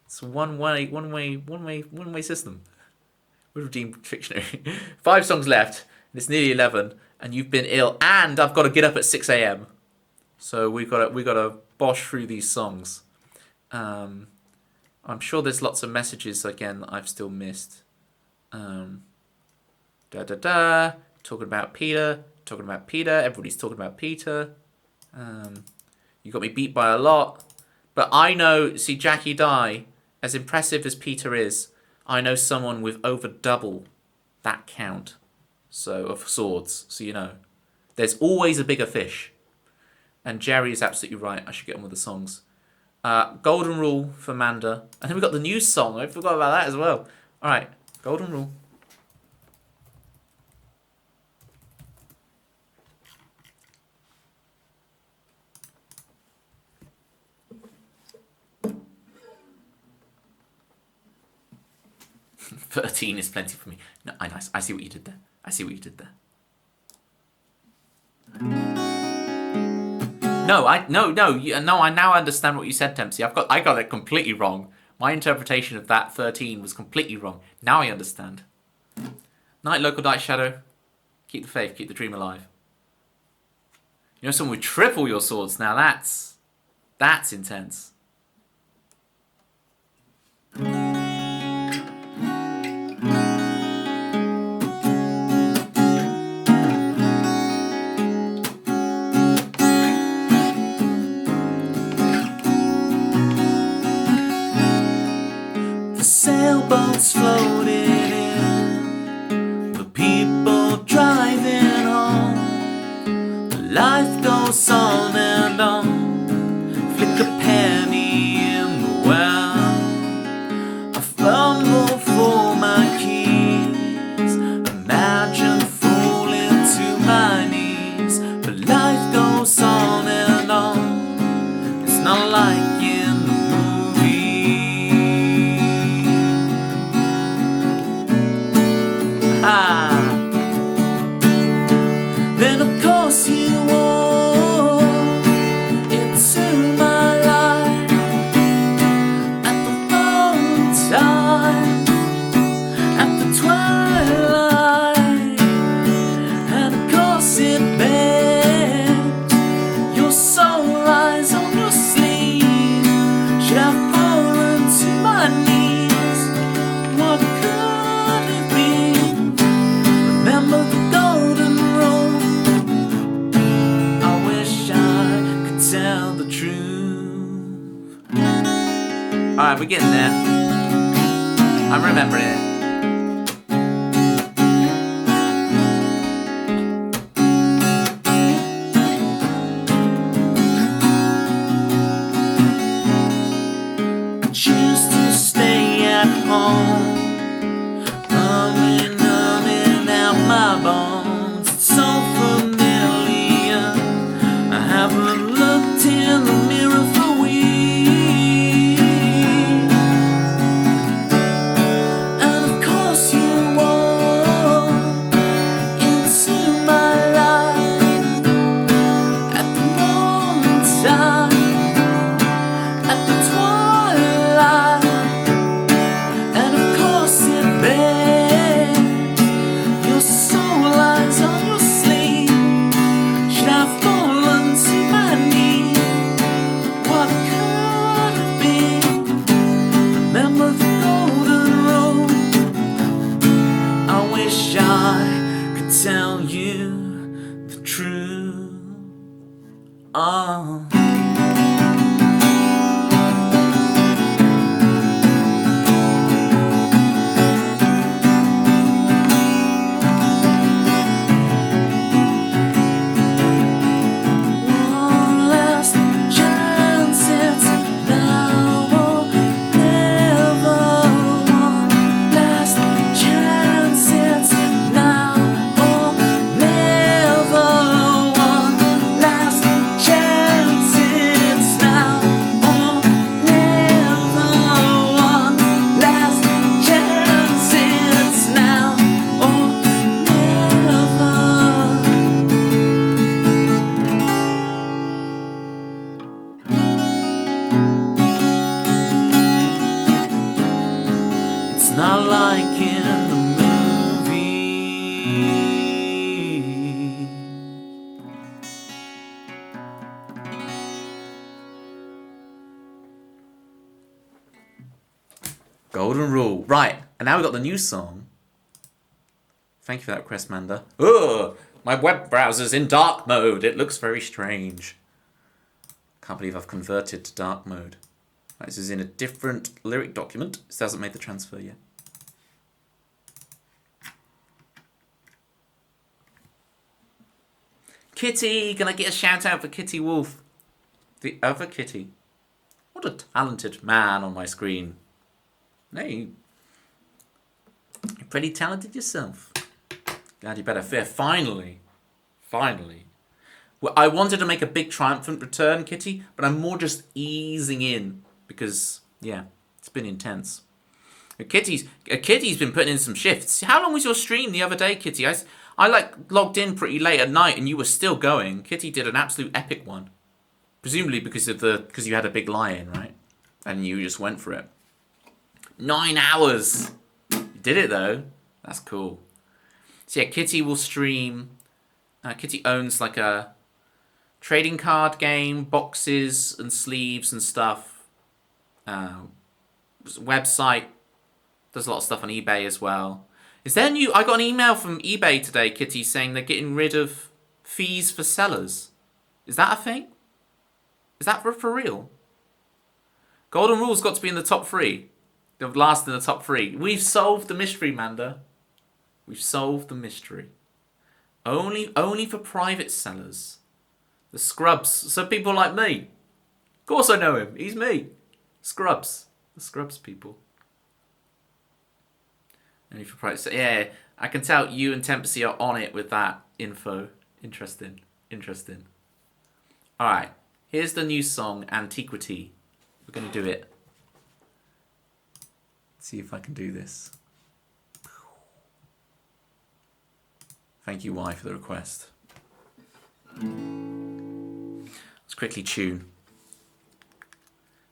It's a one-way system. We redeemed Pictionary. 5 songs left. And it's nearly 11, and you've been ill, and I've got to get up at 6 a.m. So we got to bosh through these songs. I'm sure there's lots of messages again that I've still missed. Talking about Peter. Everybody's talking about Peter. You got me beat by a lot, but I know. See, Jackie Dye, as impressive as Peter is, I know someone with over double that count. So of swords. So you know, there's always a bigger fish. And Jerry is absolutely right. I should get on with the songs. Golden Rule for Manda. And then we got the new song. I forgot about that as well. All right, Golden Rule. $13 is plenty for me. No, I see what you did there. I see what you did there. No, I now understand what you said, Dempsey. I got it completely wrong. My interpretation of that 13 was completely wrong. Now I understand. Night Local Night Shadow. Keep the faith, keep the dream alive. You know someone with triple your swords now, that's intense. Sailboats floating in, the people driving home. Life goes on and on. Flick a penny in the well. I fumble for my keys. Imagine falling to my knees. But life goes on and on. It's not like in the then of course you walk into my life at the wrong time, at the twilight, and of course it begs your soul lies on your sleeve. Should I fall into my knees? What could it be? Remember the golden rule. I wish I could tell the truth. Alright, we're getting there. I'm remembering it. I choose to stay at home. My bones, it's so familiar. I haven't looked in the mirror for weeks. And of course you walk into my life at the wrong time, at the twilight, and of course it begs your soul lies on your sleeve. Should I fall onto my knees? What could it be? Remember the golden rule. I wish I could tell you the truth. Oh. Golden rule. Right, and now we've got the new song. Thank you for that request, Manda. Ugh, my web browser's in dark mode. It looks very strange. Can't believe I've converted to dark mode. Right, this is in a different lyric document. This hasn't made the transfer yet. Kitty! Can I get a shout out for Kitty Wolf? The other Kitty. What a talented man on my screen. Hey, you're pretty talented yourself. Glad you better fear. Finally. Well, I wanted to make a big triumphant return, Kitty, but I'm more just easing in because, yeah, it's been intense. Kitty's been putting in some shifts. How long was your stream the other day, Kitty? I logged in pretty late at night and you were still going. Kitty did an absolute epic one. Presumably because you had a big lie-in, right? And you just went for it. 9 hours! You did it though. That's cool. So yeah, Kitty will stream. Kitty owns like a trading card game, boxes and sleeves and stuff. Website. Does a lot of stuff on eBay as well. Is there new... I got an email from eBay today, Kitty, saying they're getting rid of fees for sellers. Is that a thing? Is that for real? Golden Rule's got to be in the top 3. The last in the top 3. We've solved the mystery, Manda. We've solved the mystery. Only for private sellers. The Scrubs. So people like me. Of course I know him. He's me. Scrubs. The Scrubs people. Only for private. Yeah, I can tell you and Tempesy are on it with that info. Interesting. Alright. Here's the new song, Antiquity. We're going to do it. Let's see if I can do this. Thank you, Y, for the request. Let's quickly tune.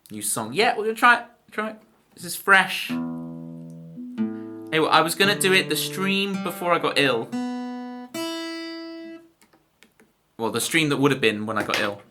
New song. Yeah, we're going to try it. This is fresh. Hey, well, I was going to do it the stream before I got ill. Well, the stream that would have been when I got ill.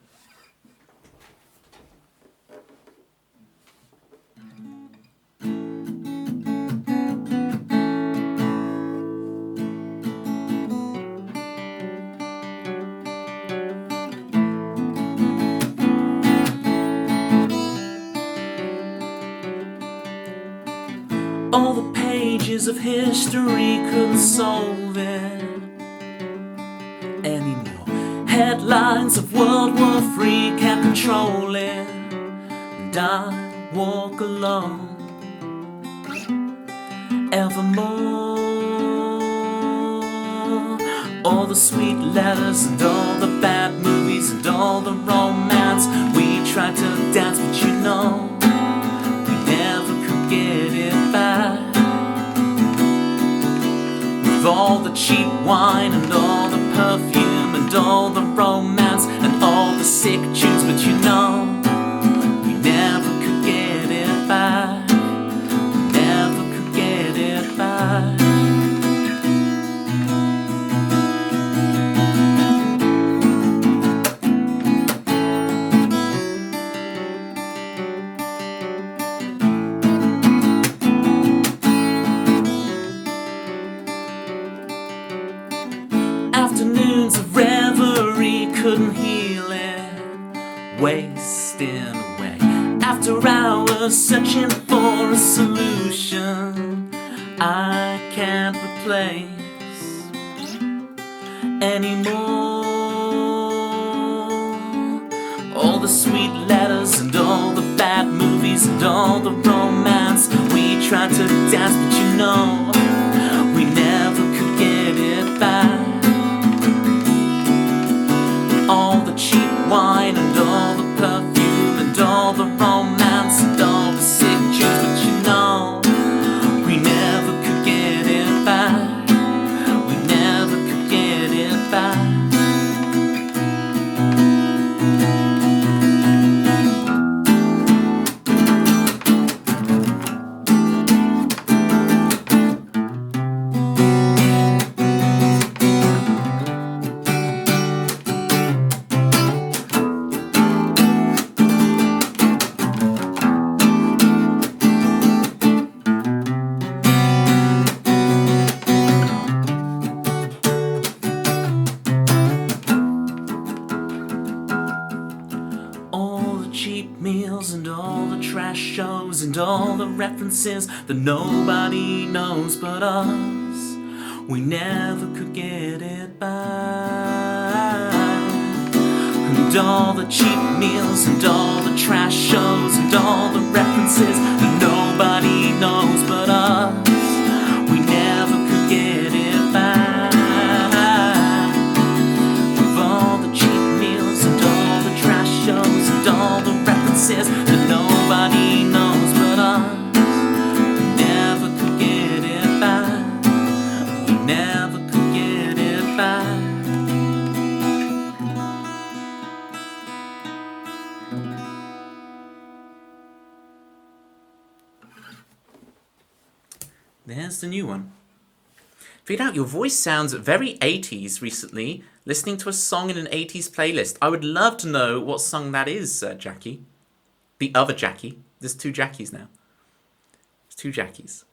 All the pages of history couldn't solve it anymore. Headlines of World War III can't control it. And I walk alone evermore. All the sweet letters and all the bad movies and all the romance. We tried to dance, but you know we never could get it back. With all the cheap wine and all the perfume and all the romance and all the sick tunes, but you know we never could get it back. We never could get it back. Afternoons of reverie couldn't heal it, wasting away. After hours searching for a solution I can't replace anymore. All the sweet letters and all the bad movies and all the romance. We tried to dance, but you know we never could get it back. All the cheap wine and all the perfume and all the romance and all the sick tunes, but you know we never could get it back. We never could get it back. trash shows and all the references that nobody knows but us. We never could get it back. And all the cheap meals and all the trash shows and all the references that nobody knows but us. We never could get it back. With all the cheap meals and all the trash shows and all the references that nobody knows but us. We never could get it back. We never could get it back. There's the new one. Figured out your voice sounds very 80s recently, listening to a song in an 80s playlist. I would love to know what song that is, Jackie. The other Jackie. There's two Jackies now. There's two Jackies.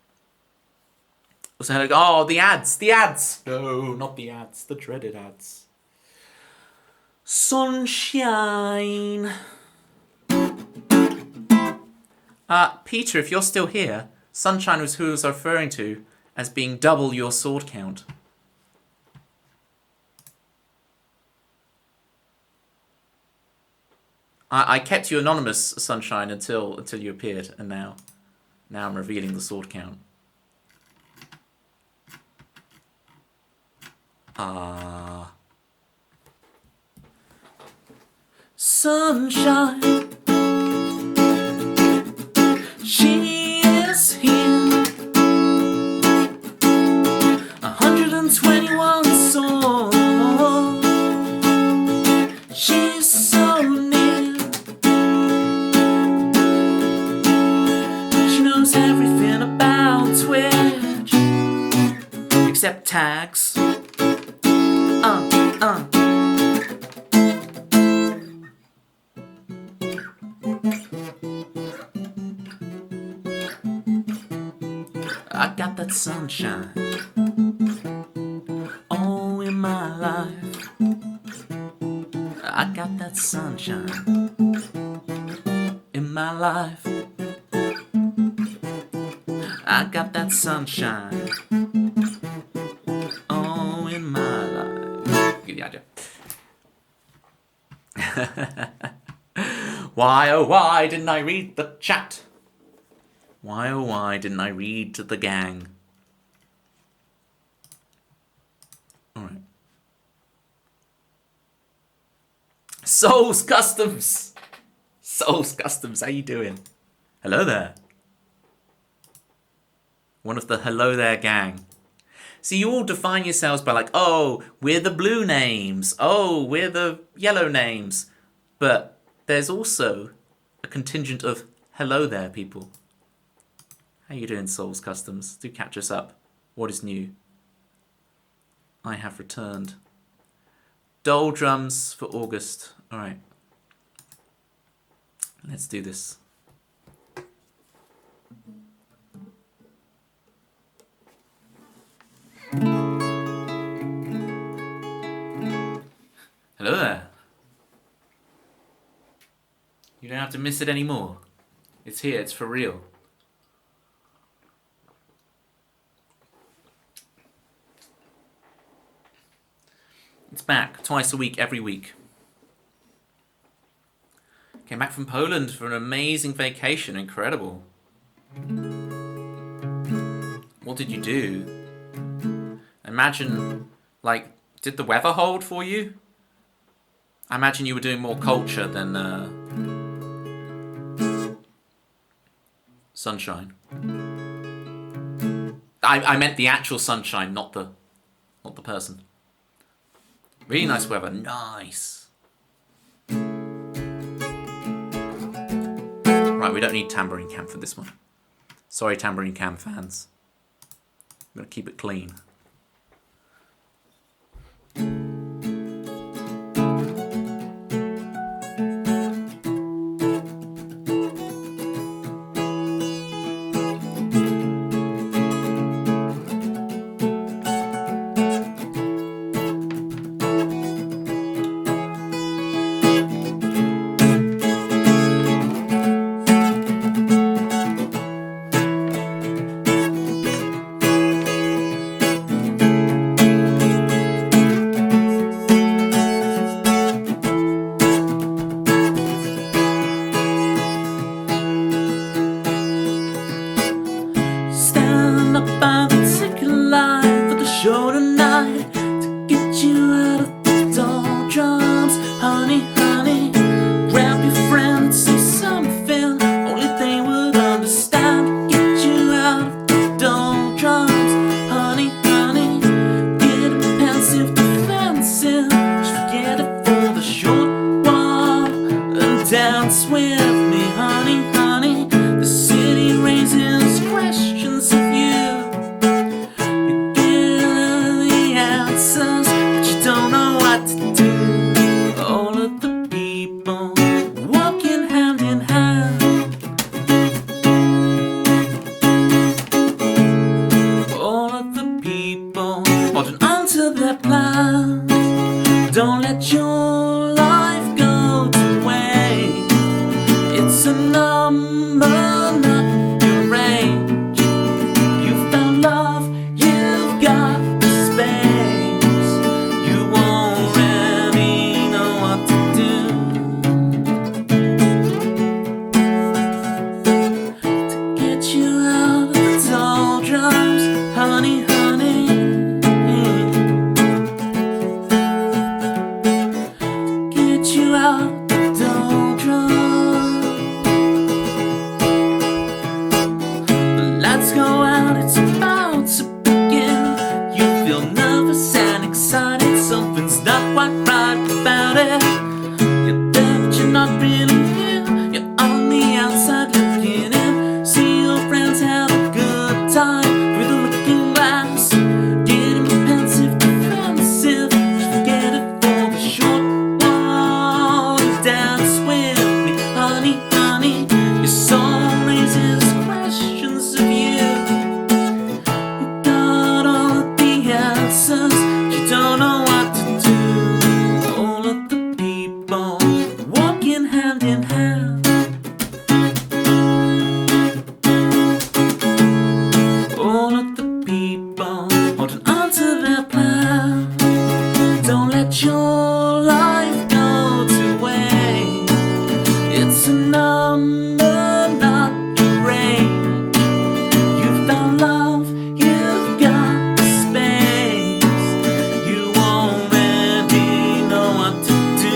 Also, oh, the ads. The ads. No, not the ads. The dreaded ads. Sunshine. Peter, if you're still here, Sunshine was who I was referring to as being double your sword count. I kept you anonymous, Sunshine, until you appeared, and now I'm revealing the sword count. Sunshine, she is here. 121 souls. She's so near. She knows everything about Twitch except tags. I got that sunshine. Oh, in my life. I got that sunshine. In my life. I got that sunshine. Oh, in my life. Get the idea. Why, oh, why didn't I read the chat? Why, oh, why didn't I read to the gang? Alright. Souls Customs! Souls Customs, how you doing? Hello there. One of the hello there gang. See, you all define yourselves by like, oh, we're the blue names. Oh, we're the yellow names. But there's also a contingent of hello there people. How you doing, Souls Customs? Do catch us up. What is new? I have returned. Doldrums for August. Alright. Let's do this. Hello there. You don't have to miss it anymore. It's here, it's for real. It's back, twice a week, every week. Came back from Poland for an amazing vacation, incredible. What did you do? Imagine, like, did the weather hold for you? I imagine you were doing more culture than sunshine. I meant the actual sunshine, not the person. Really nice weather. Nice. Right, we don't need Tambourine Cam for this one. Sorry, Tambourine Cam fans. I'm going to keep it clean. dance with me, honey, honey. The city raises questions of you. You get the answers, but you don't know what to do. All of the people walking hand in hand. All of the people holding on to their plans. Don't let your life go to waste. It's a number, not your age. You found love, you've got the space. You already know what to do to get you out of the doldrums, honey, honey. Get you out the doldrums. Let's go out, it's about to begin. You feel nervous and excited, something's not quite right about it. You're there but you're not really here. You're on the outside looking in. See your friends have a good time through the looking glass. Getting pensive, defensive, forget it for the short while. Dance with me, honey, honey. Your song raises questions of you. You got all of the answers, you don't know what to do. All of the people walking hand in hand. All of the people holding on to their plan. Don't let your life go to waste. It's a number, not your age. You found love, you've got the space. You already know what to do.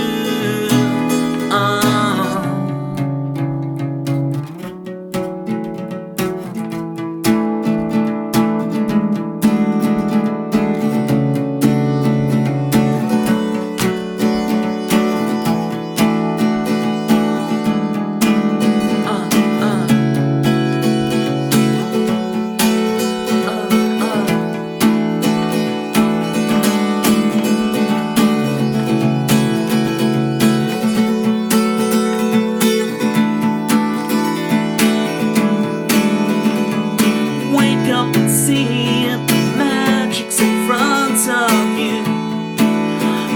Wake up and see it, the magic's in front of you.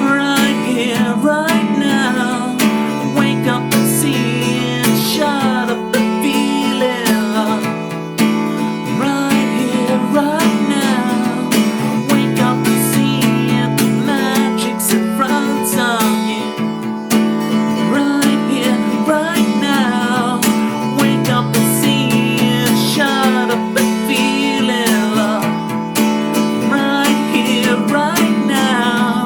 Right here, right now. Wake up and see it, shut up and feel it. Right here, right now. Wake up and see it, the magic's in front of you. Right here, right now. Wake up and see it, shut up and feel it, love. Right here, right now.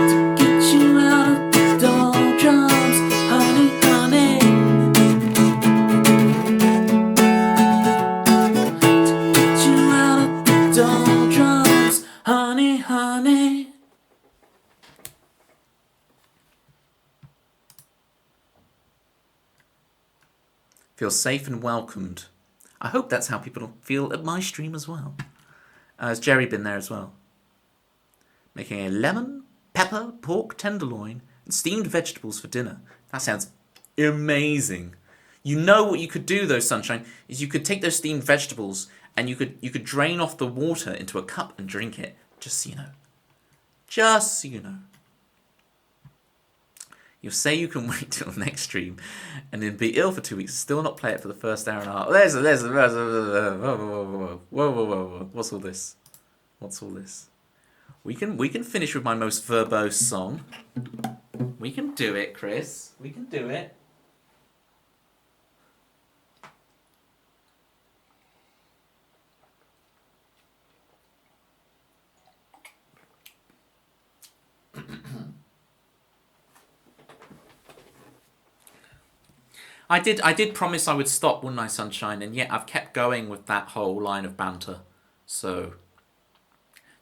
To get you out of the doldrums, honey, honey. To get you out of the doldrums, honey, honey. Feel safe and welcomed. I hope that's how people feel at my stream as well. Has Jerry been there as well? Making a lemon, pepper, pork tenderloin, and steamed vegetables for dinner. That sounds amazing. You know what you could do though, Sunshine, is you could take those steamed vegetables and you could drain off the water into a cup and drink it. Just so you know. Just so you know. You'll say you can wait till next stream and then be ill for 2 weeks and still not play it for the first hour and a half. Whoa. What's all this? What's all this? We can finish with my most verbose song. We can do it, Chris. We can do it. I did promise I would stop, wouldn't I, Sunshine? And yet I've kept going with that whole line of banter. So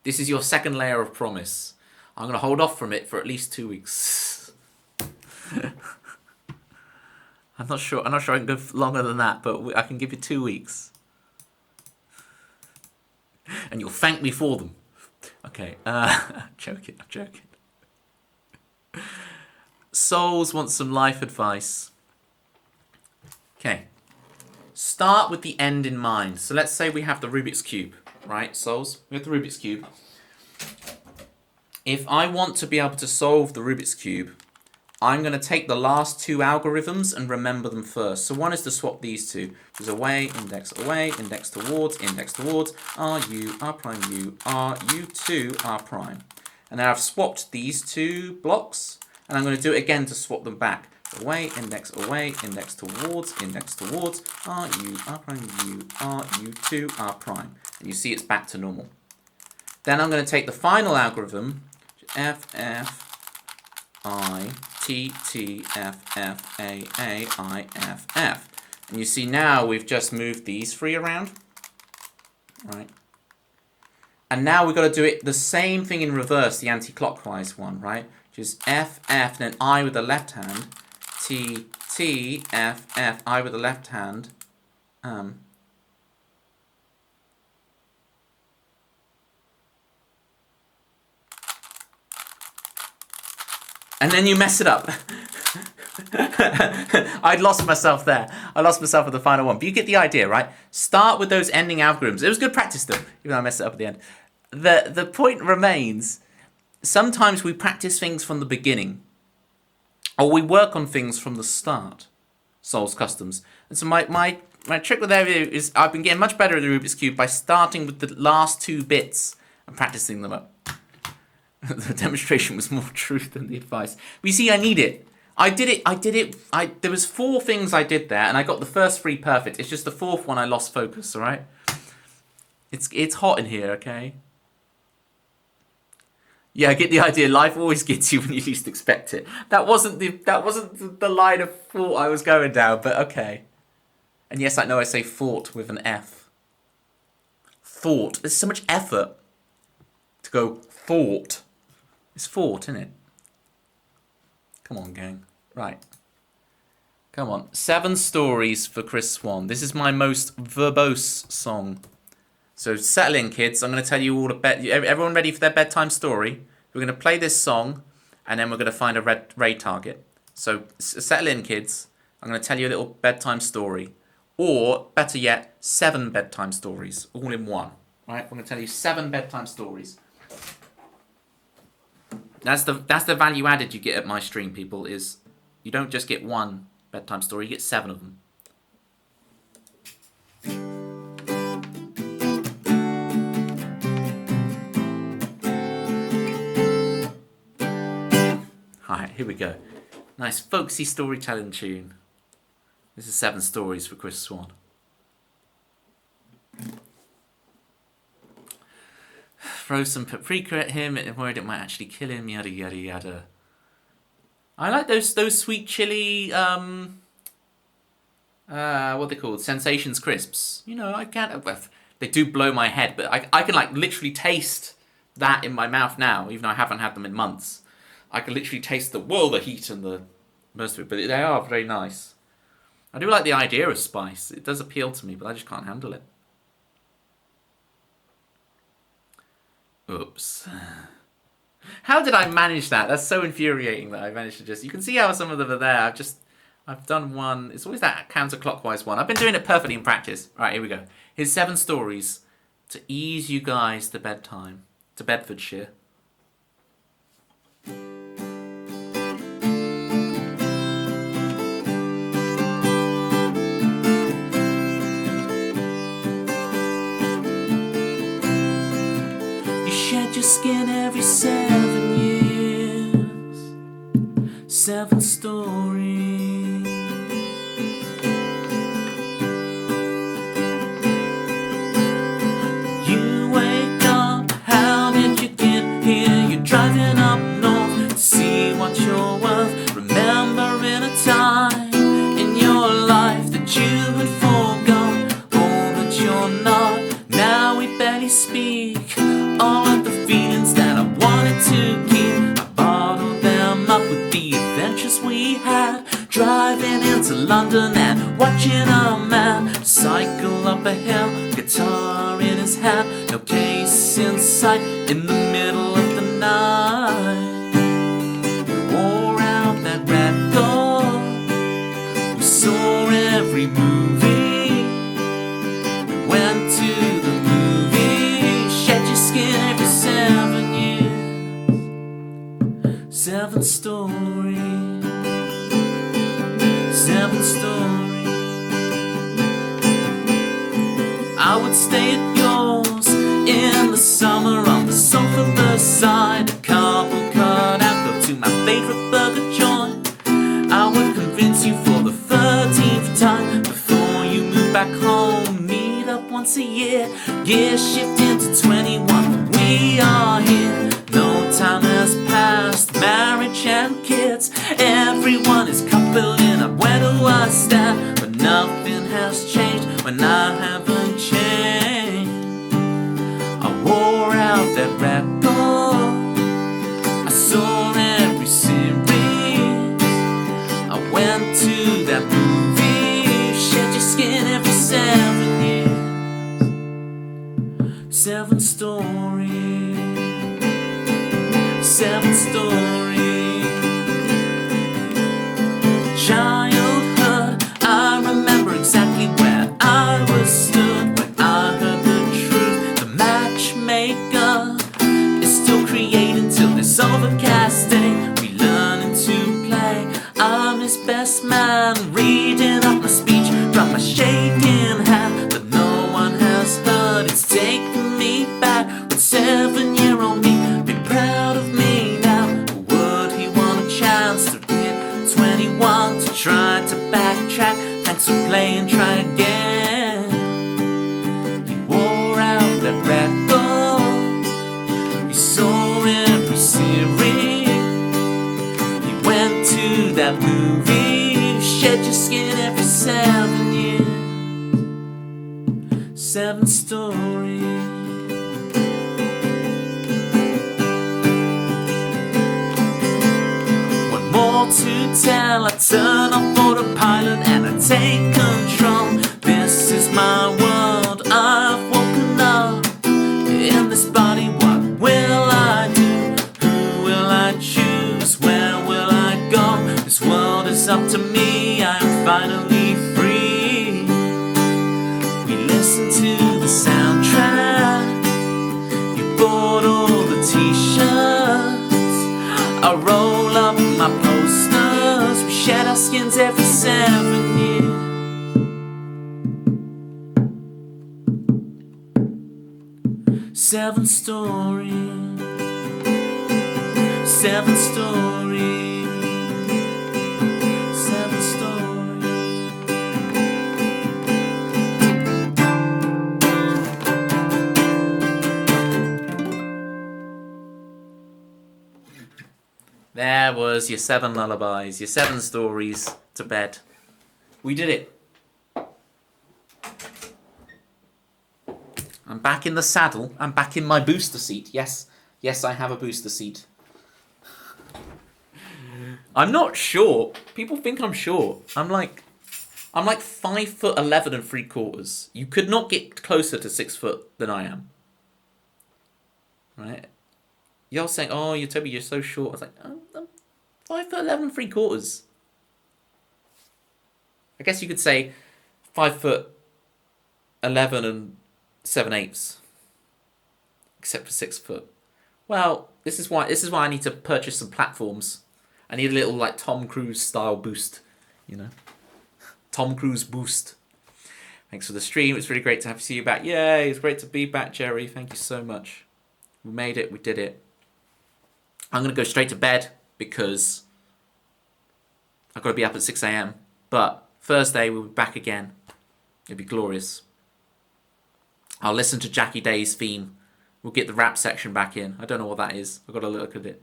this is your second layer of promise. I'm going to hold off from it for at least 2 weeks. I'm not sure I can go longer than that, but I can give you 2 weeks. And you'll thank me for them. Okay, I'm joking. Souls want some life advice. Okay. Start with the end in mind. So let's say we have the Rubik's Cube, right, Souls? We have the Rubik's Cube. If I want to be able to solve the Rubik's Cube, I'm going to take the last 2 algorithms and remember them first. So one is to swap these two. Which is away, index, towards, R, U, R prime, U, R, U2, R prime. And now I've swapped these 2 blocks, and I'm going to do it again to swap them back. Away, index, towards, R, U, R prime, U, R, U2, R prime. And you see it's back to normal. Then I'm going to take the final algorithm, F, F, I, T, T, F, F, A, I, F, F. And you see now we've just moved these 3 around. Right. And now we've got to do it the same thing in reverse, the anti-clockwise one, right? Which is F, F, then I with the left hand, T, T, F, F, I with the left hand. And then you mess it up. I'd lost myself there. I lost myself with the final one. But you get the idea, right? Start with those ending algorithms. It was good practice though, even though I messed it up at the end. The point remains, sometimes we practice things from the beginning. Or we work on things from the start. Souls Customs. And so my trick with that is I've been getting much better at the Rubik's Cube by starting with the last 2 bits and practicing them up. The demonstration was more truth than the advice. But you see, I need it. I did it. There was 4 things I did there, and I got the first 3 perfect. It's just the 4th one I lost focus, all right? It's hot in here, okay? Yeah, I get the idea. Life always gets you when you least expect it. That wasn't the line of thought I was going down, but okay. And yes, I know I say thought with an F. Thought. There's so much effort to go thought. It's thought, isn't it? Come on, gang. Right. Come on. 7 stories for Chris Swan. This is my most verbose song. So settle in, kids. I'm going to tell you all about... Everyone ready for their bedtime story? We're going to play this song, and then we're going to find a raid target. So settle in, kids. I'm going to tell you a little bedtime story. Or, better yet, 7 bedtime stories, all in one. Right? We're going to tell you 7 bedtime stories. That's the value added you get at my stream, people, is you don't just get 1 bedtime story, you get 7 of them. Alright, here we go. Nice folksy storytelling tune. This is 7 stories for Chris Swan. Throw some paprika at him, worried it might actually kill him, yada yada yada. I like those sweet chili, what are they called? Sensations crisps. You know, I can't, they do blow my head, but I can like literally taste that in my mouth now, even though I haven't had them in months. I can literally taste the heat and the most of it, but they are very nice. I do like the idea of spice. It does appeal to me, but I just can't handle it. Oops. How did I manage that? That's so infuriating that I managed to just... You can see how some of them are there. I've done one. It's always that counterclockwise one. I've been doing it perfectly in practice. All right, here we go. Here's 7 stories to ease you guys to bedtime. To Bedfordshire. Shed your skin every 7 years. 7 stories. You wake up, how did you get here? You're driving up north to see what you're worth. Remembering a time in your life that you had forgone. Oh, but you're not. Now we barely speak. All of the feelings that I wanted to keep. adventures we had, driving into London and watching a man cycle up a hill, guitar in his hand, no case in sight, in the middle of the night. We wore out that record, we saw every movie, we went to the movie, shed your skin every 7 years. 7 stories, 7 stories. I would stay at yours in the summer on the sofa beside a cardboard cutout. Go to my favorite burger joint. I would convince you for the 13th time before you move back home. Meet up once a year, gear shift into 21. We are here. No time has passed, marriage and kids. Everyone is coupling up. Where do I stand? But nothing has changed when I haven't changed. I wore out that record, I saw every series, I went to that movie, shed your skin every 7 years. 7 stories, 7 stories. Childhood, I remember exactly where I was stood when I heard the truth. The matchmaker is still creating till this overcast day. We learning to play. I'm his best man, reading up my speech from my shaking hand that no one has heard. It's taking me back when 7-year-old me be proud of me now. Would he want a chance to hit 21 to try to backtrack? Thanks for playing, try again. He wore out that record, he saw every series, he went to that movie, shed your skin every 7 years. 7 stories. More to tell, I turn off autopilot and I take control. This is my world, I've woken up in this body. What will I do? Who will I choose? Where will I go? This world is up to me, I am finally free. We listen to the soundtrack, you bought all the t-shirts, I roll up my posters, we shed our skins every 7 years. 7 stories, 7 stories, 7 stories. There was your 7 lullabies, your 7 stories to bed. We did it. I'm back in the saddle. I'm back in my booster seat. Yes, I have a booster seat. I'm not short. People think I'm short. I'm like 5'11" 3/4. You could not get closer to 6 foot than I am. Right? You're saying, "Oh, Toby, you're so short." I was like, I'm 5'11" 3/4. I guess you could say 5'11" 7/8. Except for 6 foot. Well, this is why I need to purchase some platforms. I need a little like Tom Cruise style boost, you know. Tom Cruise boost. Thanks for the stream. It's really great to see you back. Yay! It's great to be back, Jerry. Thank you so much. We made it. We did it. I'm gonna go straight to bed because I've got to be up at 6 a.m. But Thursday we'll be back again. It'll be glorious. I'll listen to Jackie Day's theme. We'll get the rap section back in. I don't know what that is. I've got to look at it.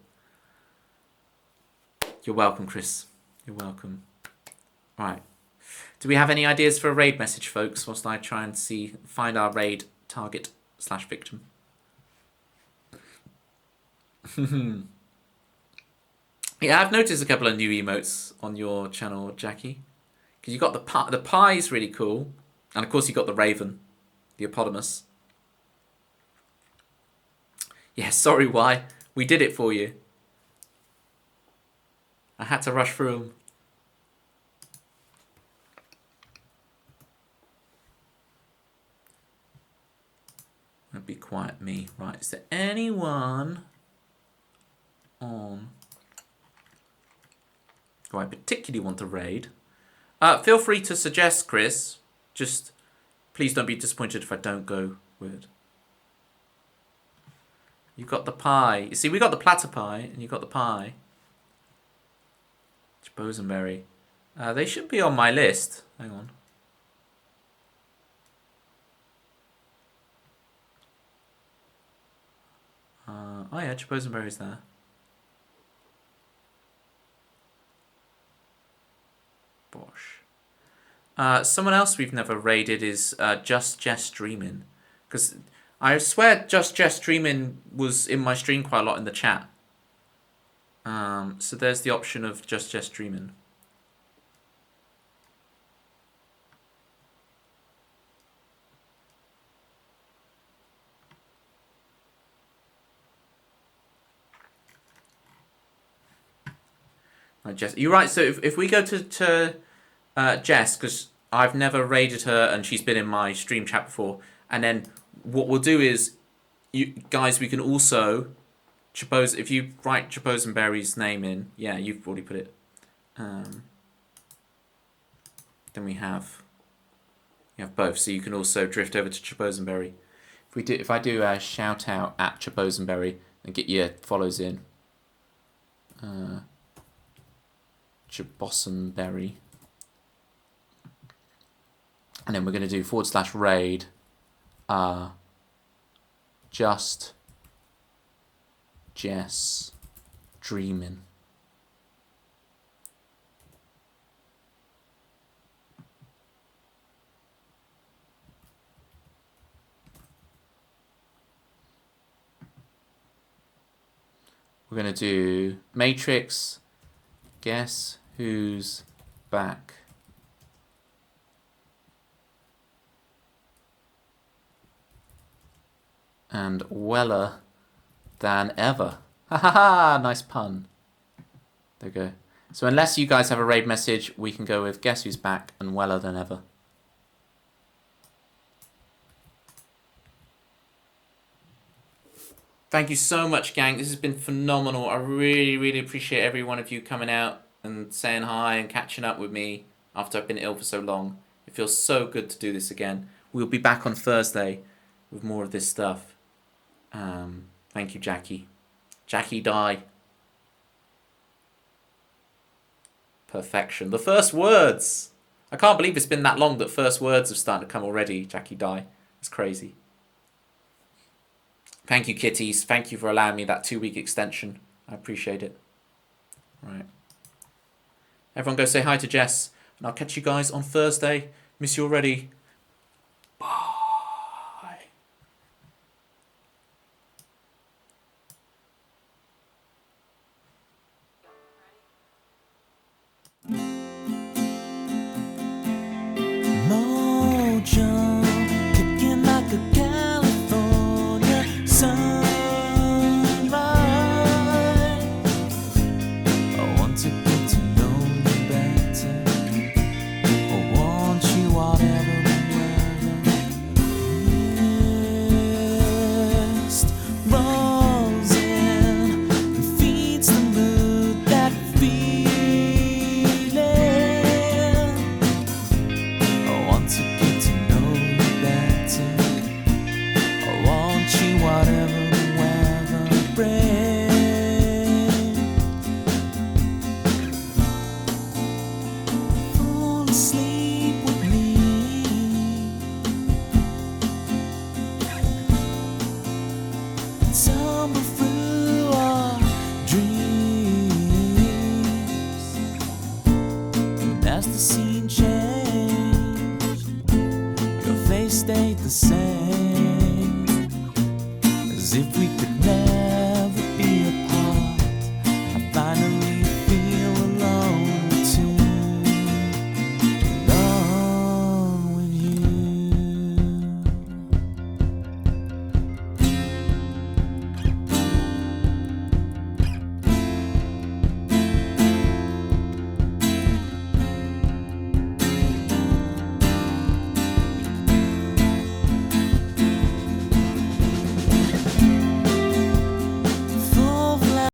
You're welcome, Chris. You're welcome. Right. Do we have any ideas for a raid message, folks? Whilst I try and find our raid target / victim. Yeah, I've noticed a couple of new emotes on your channel, Jackie. Because you got the pie is really cool, and of course you got the raven, the hippopotamus. Yeah, sorry, why? We did it for you. I had to rush through them. Be quiet, me. Right, is there anyone on who I particularly want to raid? Feel free to suggest, Chris. Just please don't be disappointed if I don't go with it. You got the pie. You see, we got the platter pie, and you got the pie. Bosenberry. They should be on my list. Hang on. Oh yeah, Bosenberry's there. Bosh. Someone else we've never raided is Just Jess Dreamin'. Because I swear Just Jess Dreamin' was in my stream quite a lot in the chat. So there's the option of Just Jess Dreamin'. Jess, you're right. So if we go to Jess, because I've never raided her and she's been in my stream chat before, and then what we'll do is, you guys, we can also if you write Chabosenberry's name in, yeah, you've already put it. Then we have both, so you can also drift over to Chabosenberry. If I do a shout out at Chabosenberry and get your follows in. Chabosenberry. And then we're going to do /raid Just Jess Dreamin'. We're going to do Matrix. Guess who's back? And weller than ever. Ha ha ha! Nice pun. There we go. So unless you guys have a raid message, we can go with guess who's back and weller than ever. Thank you so much, gang. This has been phenomenal. I really, really appreciate every one of you coming out and saying hi and catching up with me after I've been ill for so long. It feels so good to do this again. We'll be back on Thursday with more of this stuff. Thank you, Jackie. Jackie, die. Perfection. The first words. I can't believe it's been that long that first words have started to come already. Jackie, die. It's crazy. Thank you, kitties. Thank you for allowing me that 2-week extension. I appreciate it. Right. Everyone go say hi to Jess. And I'll catch you guys on Thursday. Miss you already. Bye. Mojo, kicking like a California sunrise. I want to get to know you better. I want you whatever the weather. Mist rolls in and feeds the mood that feeling. I want to get to know you better. I want you whatever the weather brings. Fall asleep with me. Tumble through our dreams. And as the scene changed, your face stayed the same, as if we could never